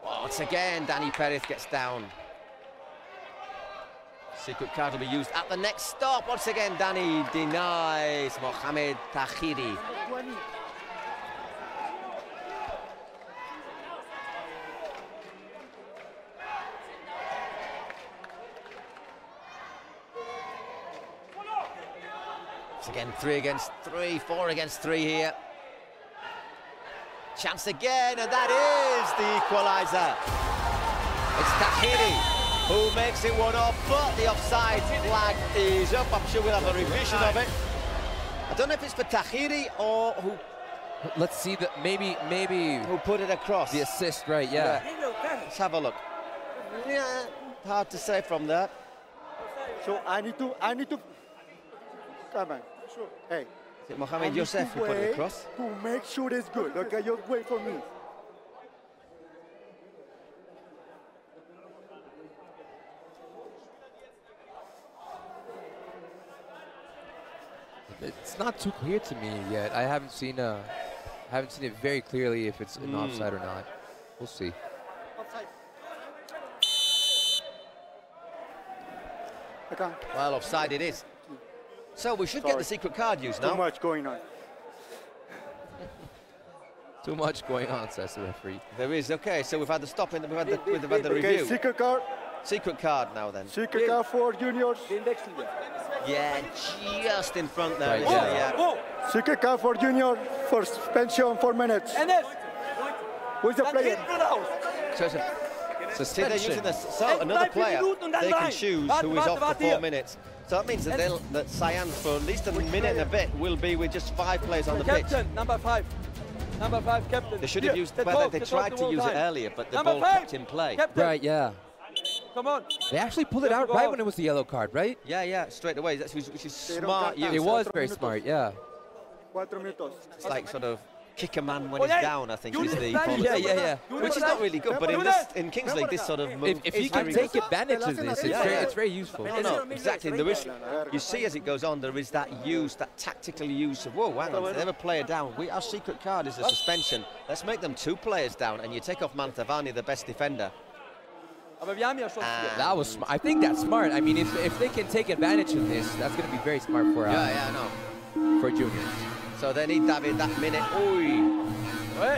Once again, Dani Perez gets down. Secret card will be used at the next stop. Once again, Dani denies Mohamed Tahiri. Once again, 3 against 3, 4 against 3 here. Chance again, and that is the equaliser. It's Tahiri who makes it 1-off, but the offside flag is up. I'm sure we'll have a revision of it. I don't know if it's for Tahiri or who... Let's see, maybe... Who put it across. The assist, right, yeah. Let's have a look. Yeah, hard to say from there. So I need to... Come on. Hey. Is it Mohamed Youssef who put it across? To make sure it's good. Okay, just wait for me. It's not too clear to me yet. I haven't seen it very clearly if it's an offside or not. We'll see. Offside. Okay. Well, offside it is. So we should get the secret card used now. Too much going on. Too much going on, says the referee. There is. Okay, so we've had the stop in. We've had the review. Secret card. Secret card now then. Secret card for Youniors. Yeah, just in front there. Right, yeah. Secret card for Youniors for suspension 4 minutes. Who's the player? So it's a See, they're using another player. They can choose who is off for 4 minutes. So that means that Saiyans for at least a minute and a bit will be with just 5 players on the pitch. Number 5. Number 5, captain. They should have used. Well, they tried to use it earlier, but the ball kept in play. Captain. Right, yeah. Come on. They actually pulled it out right when it was the yellow card, right? Yeah, straight away. That's which is smart use. It was very smart, yeah. 4 minutos. It's like sort of kick a man when he's down, I think is the policy. Yeah. Which is not really good, but in Kings League, this sort of move if you can take advantage of this, it's very useful. No, exactly. There is, you see as it goes on, there is that use, that tactical use of, whoa, hang on, they have a player down. Our secret card is a suspension. Let's make them 2 players down, and you take off Mantovani, the best defender. That was smart. I think that's smart. I mean, if they can take advantage of this, that's going to be very smart for for Youniors. So they need David that minute. Oi!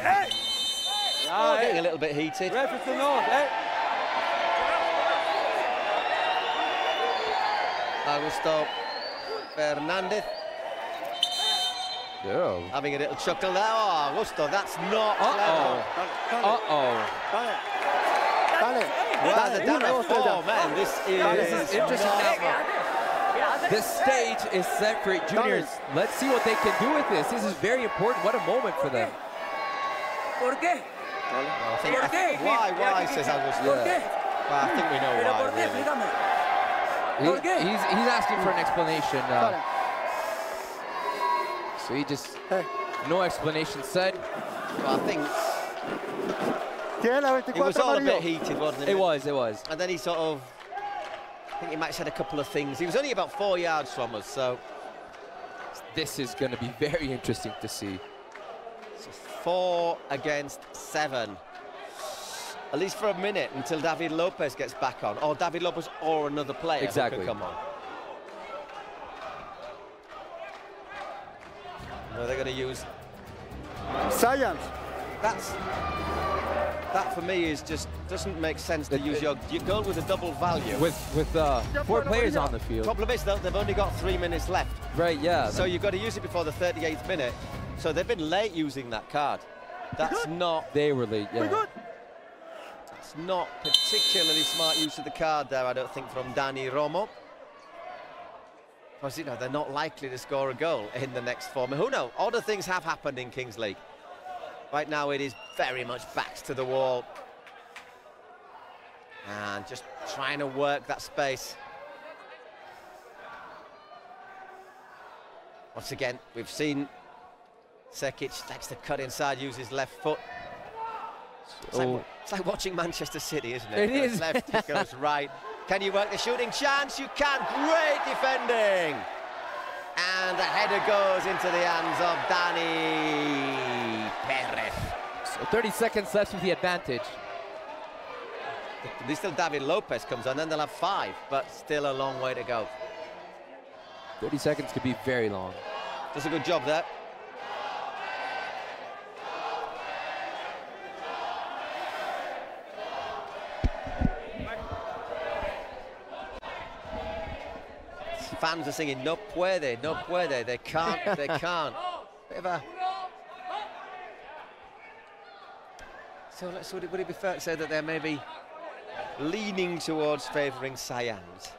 Hey! Oh, getting a little bit heated. Augusto Fernandez. Yeah. Having a little chuckle there. Oh, Augusto, that's not clever. Oh man, this is interesting. This stage is set for Youniors. Let's see what they can do with this. This is very important. What a moment for them. Why, says Augusto. Well, I think we know why, really. He's asking for an explanation. So he just, no explanation said. Well, I think it was all a bit heated, wasn't it? It was. And then he sort of, I think he might have said a couple of things. He was only about 4 yards from us, so. This is going to be very interesting to see. So 4 against 7. At least for a minute until David Lopez gets back on. Or David Lopez or another player who can come on. No, they're going to use Saiyans. That for me is just doesn't make sense to use your goal with a double value. With 4 players on the field. Problem is they've only got 3 minutes left. Right, yeah. So you've got to use it before the 38th minute. So they've been late using that card. That's not. They were late, yeah. That's not particularly smart use of the card there, I don't think, from Dani Romo. Because, they're not likely to score a goal in the next 4 minutes. Who knows? Other things have happened in Kings League. Right now it is very much backs to the wall. And just trying to work that space. Once again, we've seen Sekic likes to cut inside, use his left foot. It's like watching Manchester City, isn't it? It is. Left, it goes right. Can you work the shooting chance? You can. Great defending. And the header goes into the hands of Dani Perez. So 30 seconds left with the advantage. Still David Lopez comes on, then they'll have 5, but still a long way to go. 30 seconds could be very long. Does a good job there. Fans are singing, no puede, no puede. They can't, they can't. Bit of a... So would it be fair to say that they're maybe leaning towards favouring Saiyans?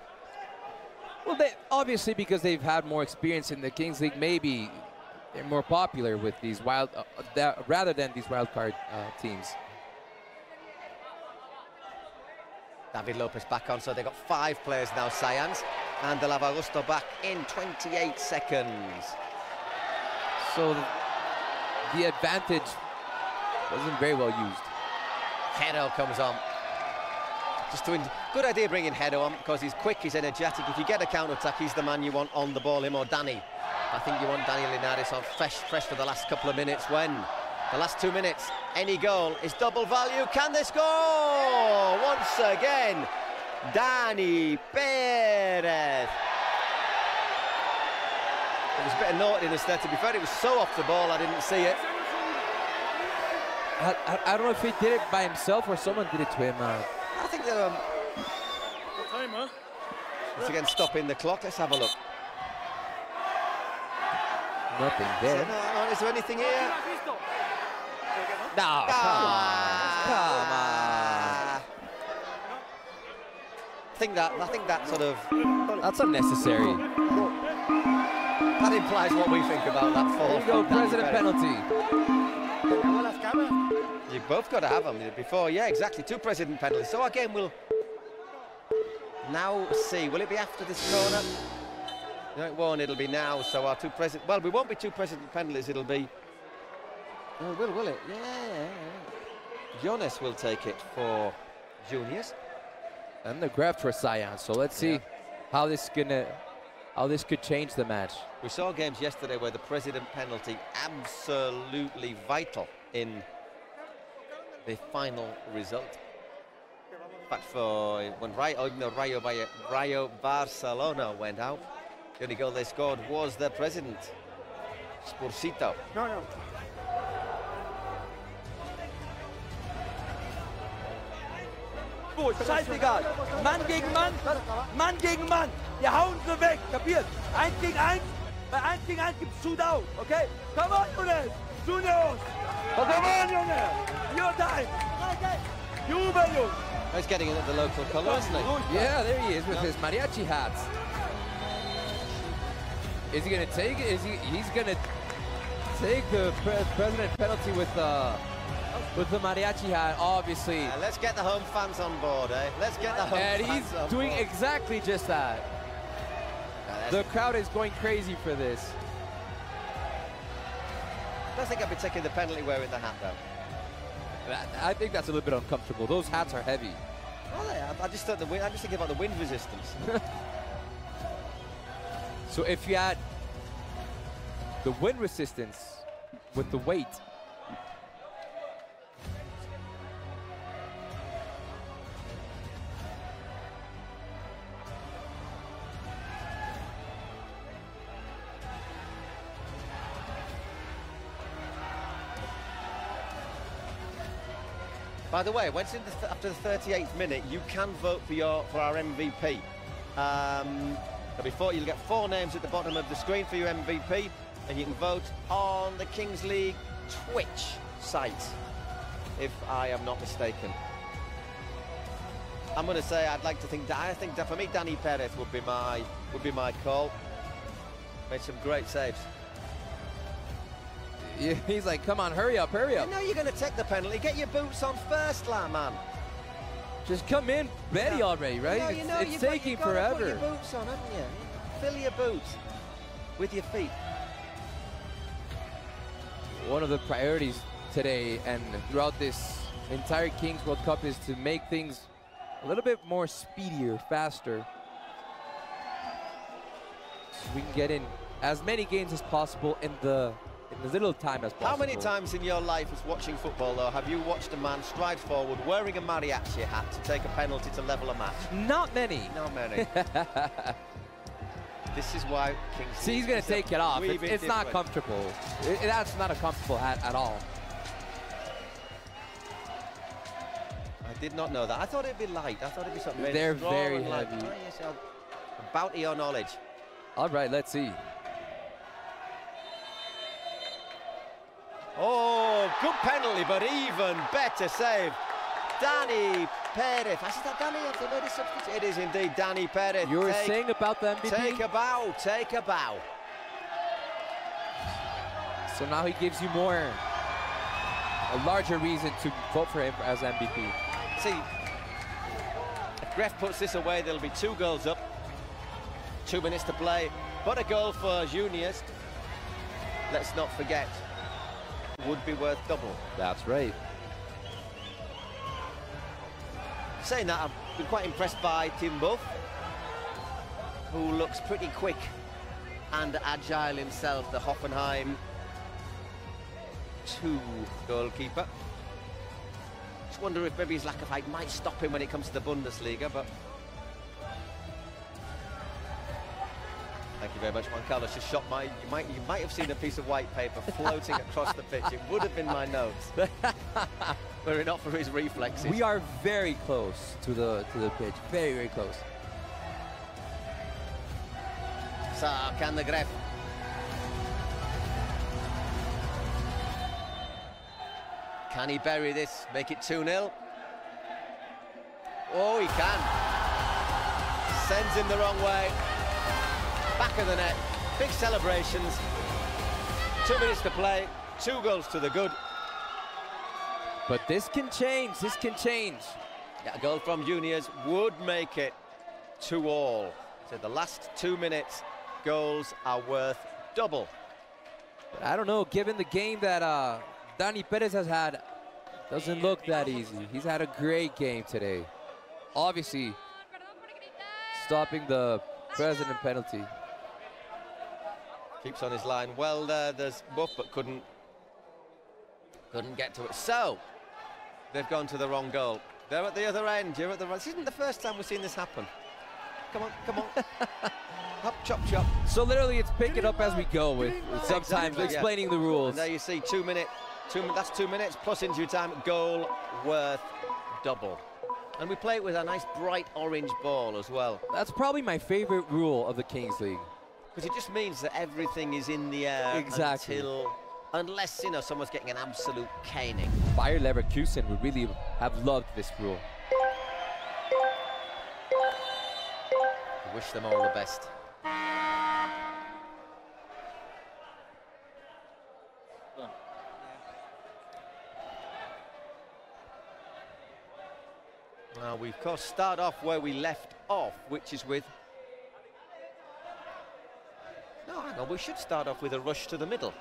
Well, obviously because they've had more experience in the Kings League, maybe they're more popular with these rather than these wildcard teams. David Lopez back on, so they've got 5 players now, Saiyans, and they'll have Augusto back in 28 seconds. So the advantage wasn't very well used. Hero comes on. Just doing good idea bringing Hero on because he's quick, he's energetic. If you get a counter-attack, he's the man you want on the ball, him or Danny. I think you want Daniel Linares on fresh for the last couple of minutes when the last 2 minutes, any goal is double value. Can they score? Once again, Dani Perez. There was a bit of naughtiness there, to be fair. It was so off the ball, I didn't see it. I don't know if he did it by himself or someone did it to him. I think they're once again stopping the clock. Let's have a look. Nothing there. Is there anything here? No, come on. I think that sort of... That's unnecessary. That implies what we think about that fall. There you go, president penalty. You've both got to have them before. Yeah, exactly. 2 president penalties. So again, we'll now see. Will it be after this corner? No, it won't. It'll be now. So our 2 president... Well, we won't be 2 president penalties. It'll be... Oh, will it? Yeah. Youniors will take it for Youniors. And the grab for Saiyans. So let's see how this could change the match. We saw games yesterday where the president penalty absolutely vital in the final result. In fact, for when Rayo Barcelona went out, the only goal they scored was their president, Spursito. No. Gut, scheißegal. Mann gegen Mann, Mann gegen Mann. Wir hauen sie weg, kapiert? 1 gegen 1, bei 1 gegen 1 gibt's Shootout, okay? Come on, Youniors! Youniors! Oh, come on, Junge! Your time! Jubel, Junge! He's getting into the local colour, isn't he? Yeah, there he is with his mariachi hats. Is he going to take it? He's going to take the president penalty with the mariachi hat, obviously. Let's get the home fans on board, eh? Let's get the home fans on board. And he's doing exactly just that. The crowd is going crazy for this. I don't think I'd be taking the penalty wearing the hat, though. I think that's a little bit uncomfortable. Those hats are heavy. Well, I just thought I'm just thinking about the wind resistance. So if you add the wind resistance with the weight, By the way, after the 38th minute, you can vote for our MVP. Before you'll get 4 names at the bottom of the screen for your MVP, and you can vote on the Kings League Twitch site, if I am not mistaken. I'm going to say I think that for me, Dani Perez would be my call. Made some great saves. Yeah, he's like, come on, hurry up, hurry up. You know you're going to take the penalty. Get your boots on first, man. Just come in ready already, right? It's taking forever. Put your boots on, haven't you? Fill your boots with your feet. One of the priorities today and throughout this entire Kings World Cup is to make things a little bit more speedier, faster. So we can get in as many games as possible in as little time as possible. How many times in your life as watching football, though, have you watched a man stride forward wearing a mariachi hat to take a penalty to level a match? Not many. Not many. This is why Kings... See, he's going to take it off. It's not comfortable. That's not a comfortable hat at all. I did not know that. I thought it'd be light. I thought it'd be something They're very heavy. Oh, yes, about your knowledge. All right, let's see. Oh, good penalty, but even better save. Dani Perez. Is that Dani? Have they made a substitute? It is indeed Dani Perez. You were saying about the MVP? Take a bow, take a bow. So now he gives you a larger reason to vote for him as MVP. See, if Gref puts this away, there'll be 2 goals up. 2 minutes to play, but a goal for Youniors. Let's not forget, would be worth double. That's right. Saying that, I've been quite impressed by Tim Buff, who looks pretty quick and agile himself, the Hoffenheim 2 goalkeeper. Just wonder if maybe his lack of height might stop him when it comes to the Bundesliga, but Thank you very much, Juan Carlos. Just shot my. You might have seen a piece of white paper floating across the pitch. It would have been my notes, were it not for his reflexes. We are very close to the pitch. Very, very close. So can the Gref can he bury this? Make it 2-0. Oh, he can. Sends him the wrong way. Back of the net. Big celebrations. 2 minutes to play. 2 goals to the good. But this can change. This can change. Yeah, a goal from Youniors would make it 2-2. So the last 2 minutes, goals are worth double. But I don't know, given the game that Dani Perez has had, doesn't look that easy. He's had a great game today. Obviously, stopping the president penalty. Keeps on his line. Well, there's Buff, but couldn't get to it. So, they've gone to the wrong goal. They're at the other end. You're at the right. This isn't the first time we've seen this happen. Come on, come on. Hop, chop, chop. So literally, it's pick it up as we go with sometimes explaining the rules. And there you see 2 minutes. That's 2 minutes plus injury time. Goal worth double. And we play it with a nice bright orange ball as well. That's probably my favorite rule of the Kings League. Because it just means that everything is in the air unless, you know, someone's getting an absolute caning. Bayer Leverkusen would really have loved this rule. I wish them all the best. Now we, of course, start off where we left off, which is with... No, hang on, we should start off with a rush to the middle.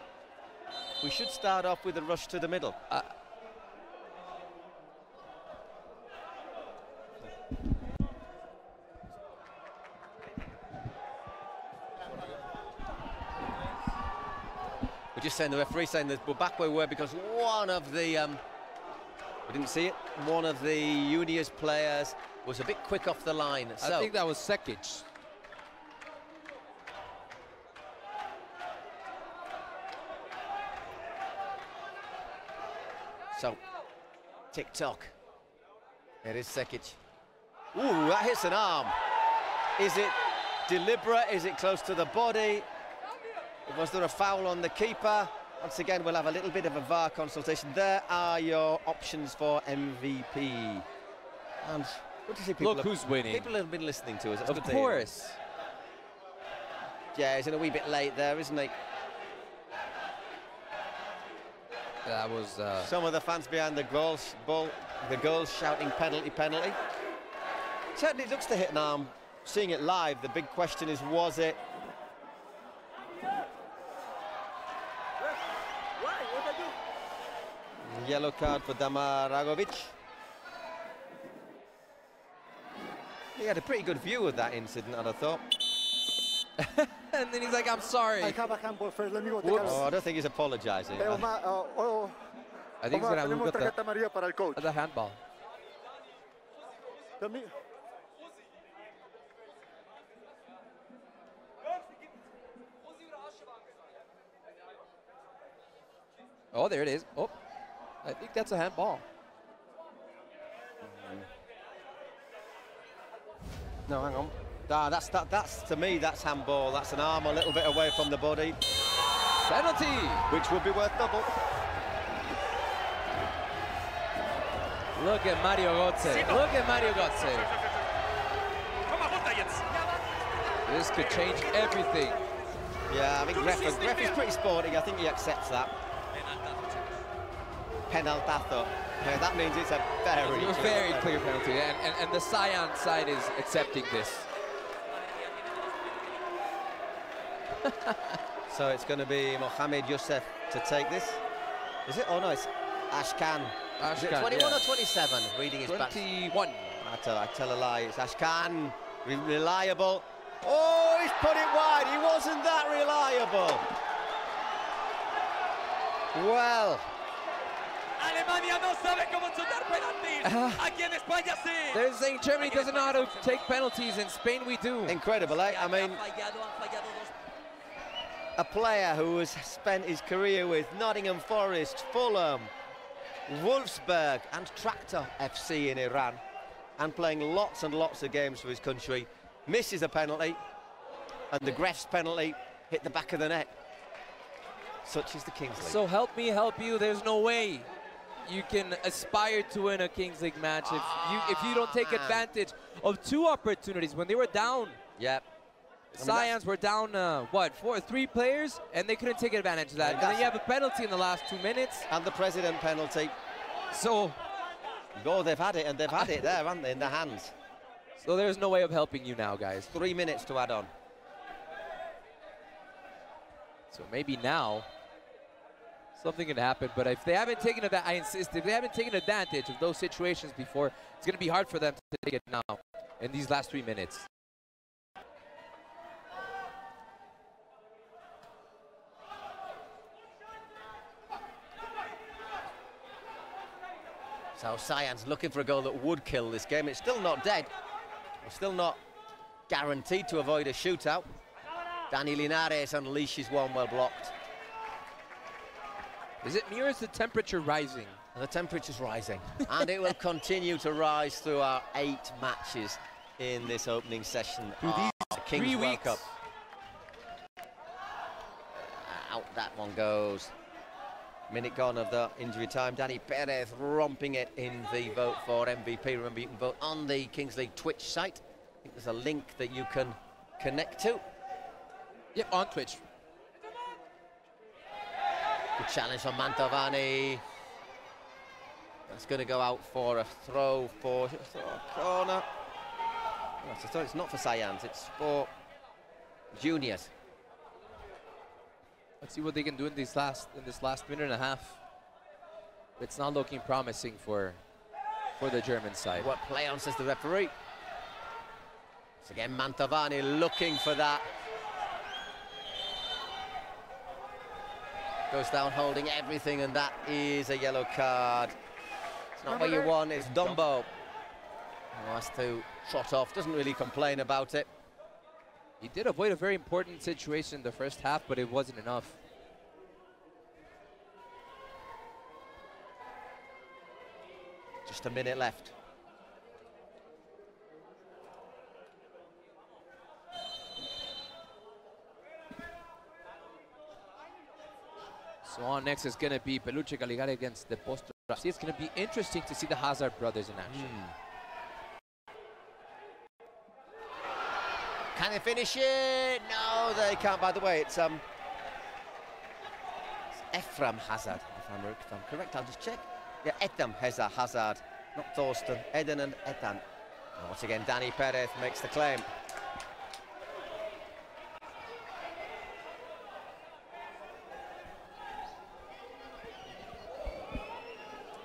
We should start off with a rush to the middle. We're just saying, the referee saying that we're back where we were because one of the... we didn't see it. One of the Youniors players was a bit quick off the line. So I think that was Sekic. So, tick-tock. It is Sekic. Ooh, that hits an arm. Is it deliberate? Is it close to the body? Was there a foul on the keeper? Once again, we'll have a little bit of a VAR consultation. There are your options for MVP. And good to see people. Look who's winning. People have been listening to us. That's of course. Yeah, he's in a wee bit late there, isn't he? That was... Some of the fans behind the goals shouting penalty, penalty. Certainly looks to hit an arm. Seeing it live, the big question is, was it? Yellow card for Damaragovic. He had a pretty good view of that incident, I'd have thought. And then he's like, I'm sorry. I have a handball first. Let me go. Oh, I don't think he's apologizing. I think he's going to look at the handball. Oh, there it is. Oh, I think that's a handball. No, hang on. That's to me, that's handball. That's an arm a little bit away from the body. Penalty! Which would be worth double. Look at Mario Götze. Look at Mario Götze. This could change everything. Yeah, I think Gref is pretty sporting. I think he accepts that. Penaltazo. Yeah, that means it's a very clear penalty. And the Saiyans side is accepting this. So it's going to be Mohamed Youssef to take this. Is it? Oh no, it's Ashkan. Is it 21 or 27? Reading his back. 21. I tell a lie. It's Ashkan. Reliable. Oh, he's put it wide. He wasn't that reliable. Well. Alemania no sabe cómo chutar penaltis. Aquí en España sí. They're saying Germany doesn't know how to take penalties. In Spain, we do. Incredible, eh? I mean, A player who has spent his career with Nottingham Forest, Fulham, Wolfsburg and Tractor FC in Iran, and playing lots and lots of games for his country, misses a penalty, and the GÖTZE penalty hit the back of the net. Such is the Kings League. So help me help you, there's no way you can aspire to win a Kings League match if you don't take advantage of two opportunities when they were down. Yep. Saiyans were down, what, 3 players, and they couldn't take advantage of that. And then you have a penalty in the last 2 minutes. And the President penalty. So, they've had it, and they've had it there, haven't they, in their hands. So there's no way of helping you now, guys. 3 minutes to add on. So maybe now something can happen, but if they haven't taken I insist, if they haven't taken advantage of those situations before, it's going to be hard for them to take it now in these last 3 minutes. So Saiyans looking for a goal that would kill this game. It's still not dead. We're still not guaranteed to avoid a shootout. Dani Linares unleashes one, well blocked. Is it me or is the temperature rising? The temperature's rising. And it will continue to rise through our 8 matches in this opening session of the Kings World Cup. Out that one goes. Minute gone of the injury time. Dani Perez romping it in the vote for MVP. Remember, you can vote on the Kings League Twitch site. I think there's a link that you can connect to. Yep, on Twitch. Good challenge from Mantovani. That's going to go out for a throw for a corner. No, it's not for Saiyans, it's for Youniors. Let's see what they can do in this last minute and a half. It's not looking promising for the German side. What play on, says the referee. So again, Mantovani looking for that. Goes down holding everything, and that is a yellow card. It's not what you want, it's Dumbo. Who has to trot off, doesn't really complain about it. He did avoid a very important situation in the first half, but it wasn't enough. Just a minute left. So on next is going to be Peluche Caligari against the Posto. It's going to be interesting to see the Hazard brothers in action. Can they finish it? No, they can't. By the way, it's Ephraim Hazard, if I'm correct. I'll just check. Yeah, Ethan Hazard, not Thorsten. Eden and Ethan. And once again, Dani Perez makes the claim.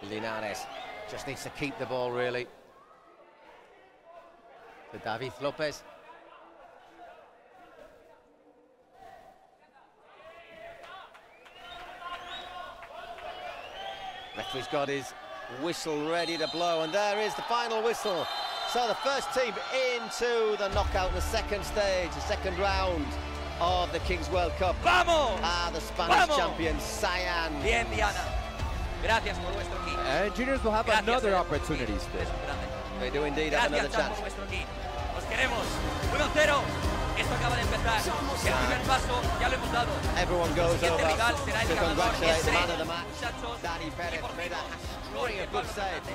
Linares just needs to keep the ball, really. To David Lopez. Referee's got his whistle ready to blow, and there is the final whistle. So the first team into the knockout, the second stage, the second round of the Kings World Cup. Vamos! The Spanish champions, Saiyans. Bien, Diana. Gracias por vuestro kit. And juniors will have another opportunity still. They do indeed have another chance. Os queremos. 1-0. Esto acaba de empezar. El primer paso ya lo hemos dado. Everyone goes over to congratulate the man of the match. Dani Perez made a string of good saves.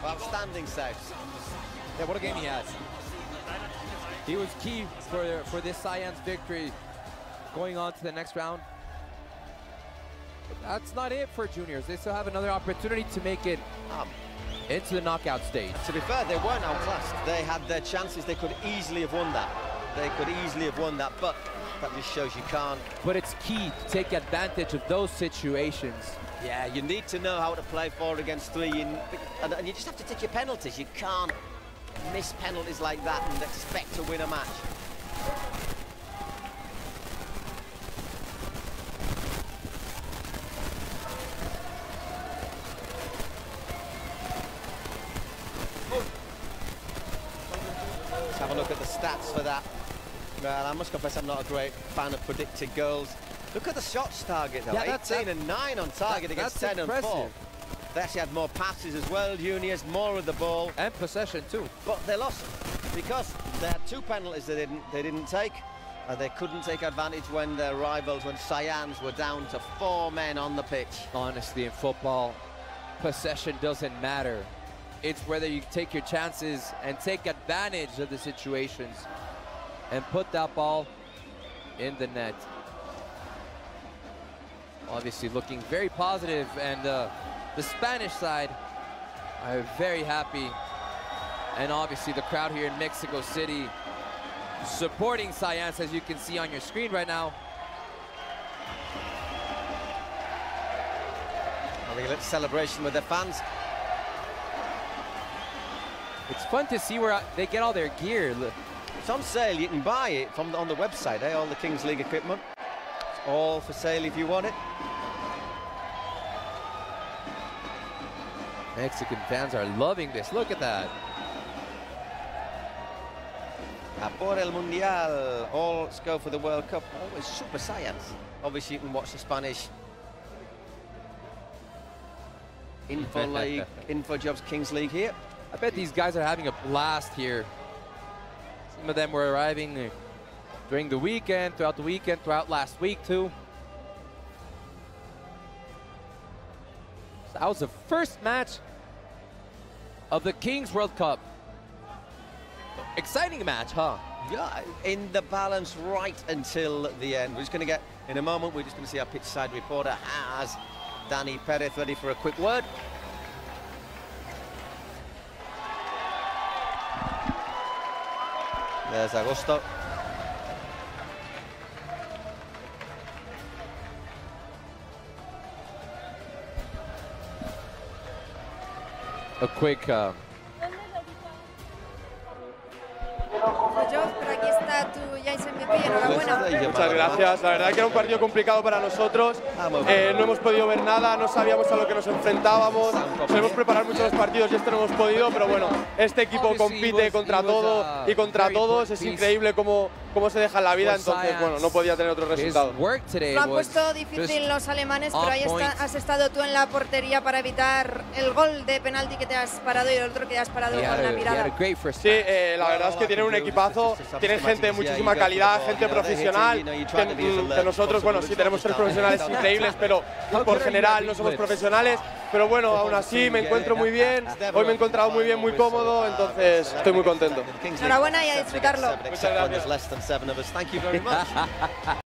Outstanding saves. Yeah, what a game he has. He was key for this Saiyans victory going on to the next round. But that's not it for juniors. They still have another opportunity to make it into the knockout stage. To be fair, they weren't outclassed. They had their chances. They could easily have won that. They could easily have won that, but that just shows you can't. But it's key to take advantage of those situations. Yeah, you need to know how to play 4 against 3, and you just have to take your penalties. You can't miss penalties like that and expect to win a match. Let's have a look at the stats for that. Well, I must confess I'm not a great fan of predicting goals. Look at the shots target though, yeah, 18 and 9 on target against 10 and 4. They actually had more passes as well, Youniors, more of the ball. And possession too. But they lost because they had 2 penalties they didn't take. And they couldn't take advantage when their rivals, when Saiyans were down to 4 men on the pitch. Honestly, in football, possession doesn't matter. It's whether you take your chances and take advantage of the situations and put that ball in the net. Obviously looking very positive, and the Spanish side are very happy. And obviously the crowd here in Mexico City supporting Saiyans, as you can see on your screen right now. Having a little celebration with their fans. It's fun to see where they get all their gear. It's on sale, you can buy it from on the website, all the Kings League equipment. It's all for sale if you want it. Mexican fans are loving this, look at that. A por el Mundial, all go for the World Cup. Oh, it's Super Saiyans. Obviously you can watch the Spanish Info League, InfoJobs Kings League here. I bet these guys are having a blast here. Some of them were arriving during the weekend, throughout last week too. So that was the first match of the Kings World Cup. Exciting match, huh? Yeah, in the balance right until the end. We're just going to get, in a moment, we're just going to see our pitch side reporter as Danny Perez ready for a quick word. There's Agosto. A quick pero aquí está tu MVP, enhorabuena. Muchas gracias, la verdad que era un partido complicado para nosotros, no hemos podido ver nada, no sabíamos a lo que nos enfrentábamos, solemos preparar mucho los partidos y este no hemos podido, pero bueno, este equipo compite contra todo y contra todos, es increíble cómo se deja la vida, entonces bueno, no podía tener otro resultado. Lo han puesto difícil los alemanes, pero ahí has estado tú en la portería para evitar el gol de penalti que te has parado y el otro que has parado con la mirada. Sí, la verdad es que tienen un equipazo, tienen gente de muchísima calidad, gente profesional, que nosotros, bueno, sí tenemos 3 profesionales increíbles, pero por general no somos profesionales, pero bueno, aún así me encuentro muy bien, hoy me he encontrado muy bien, muy cómodo, entonces estoy muy contento. Enhorabuena y a disfrutarlo. Muchas gracias.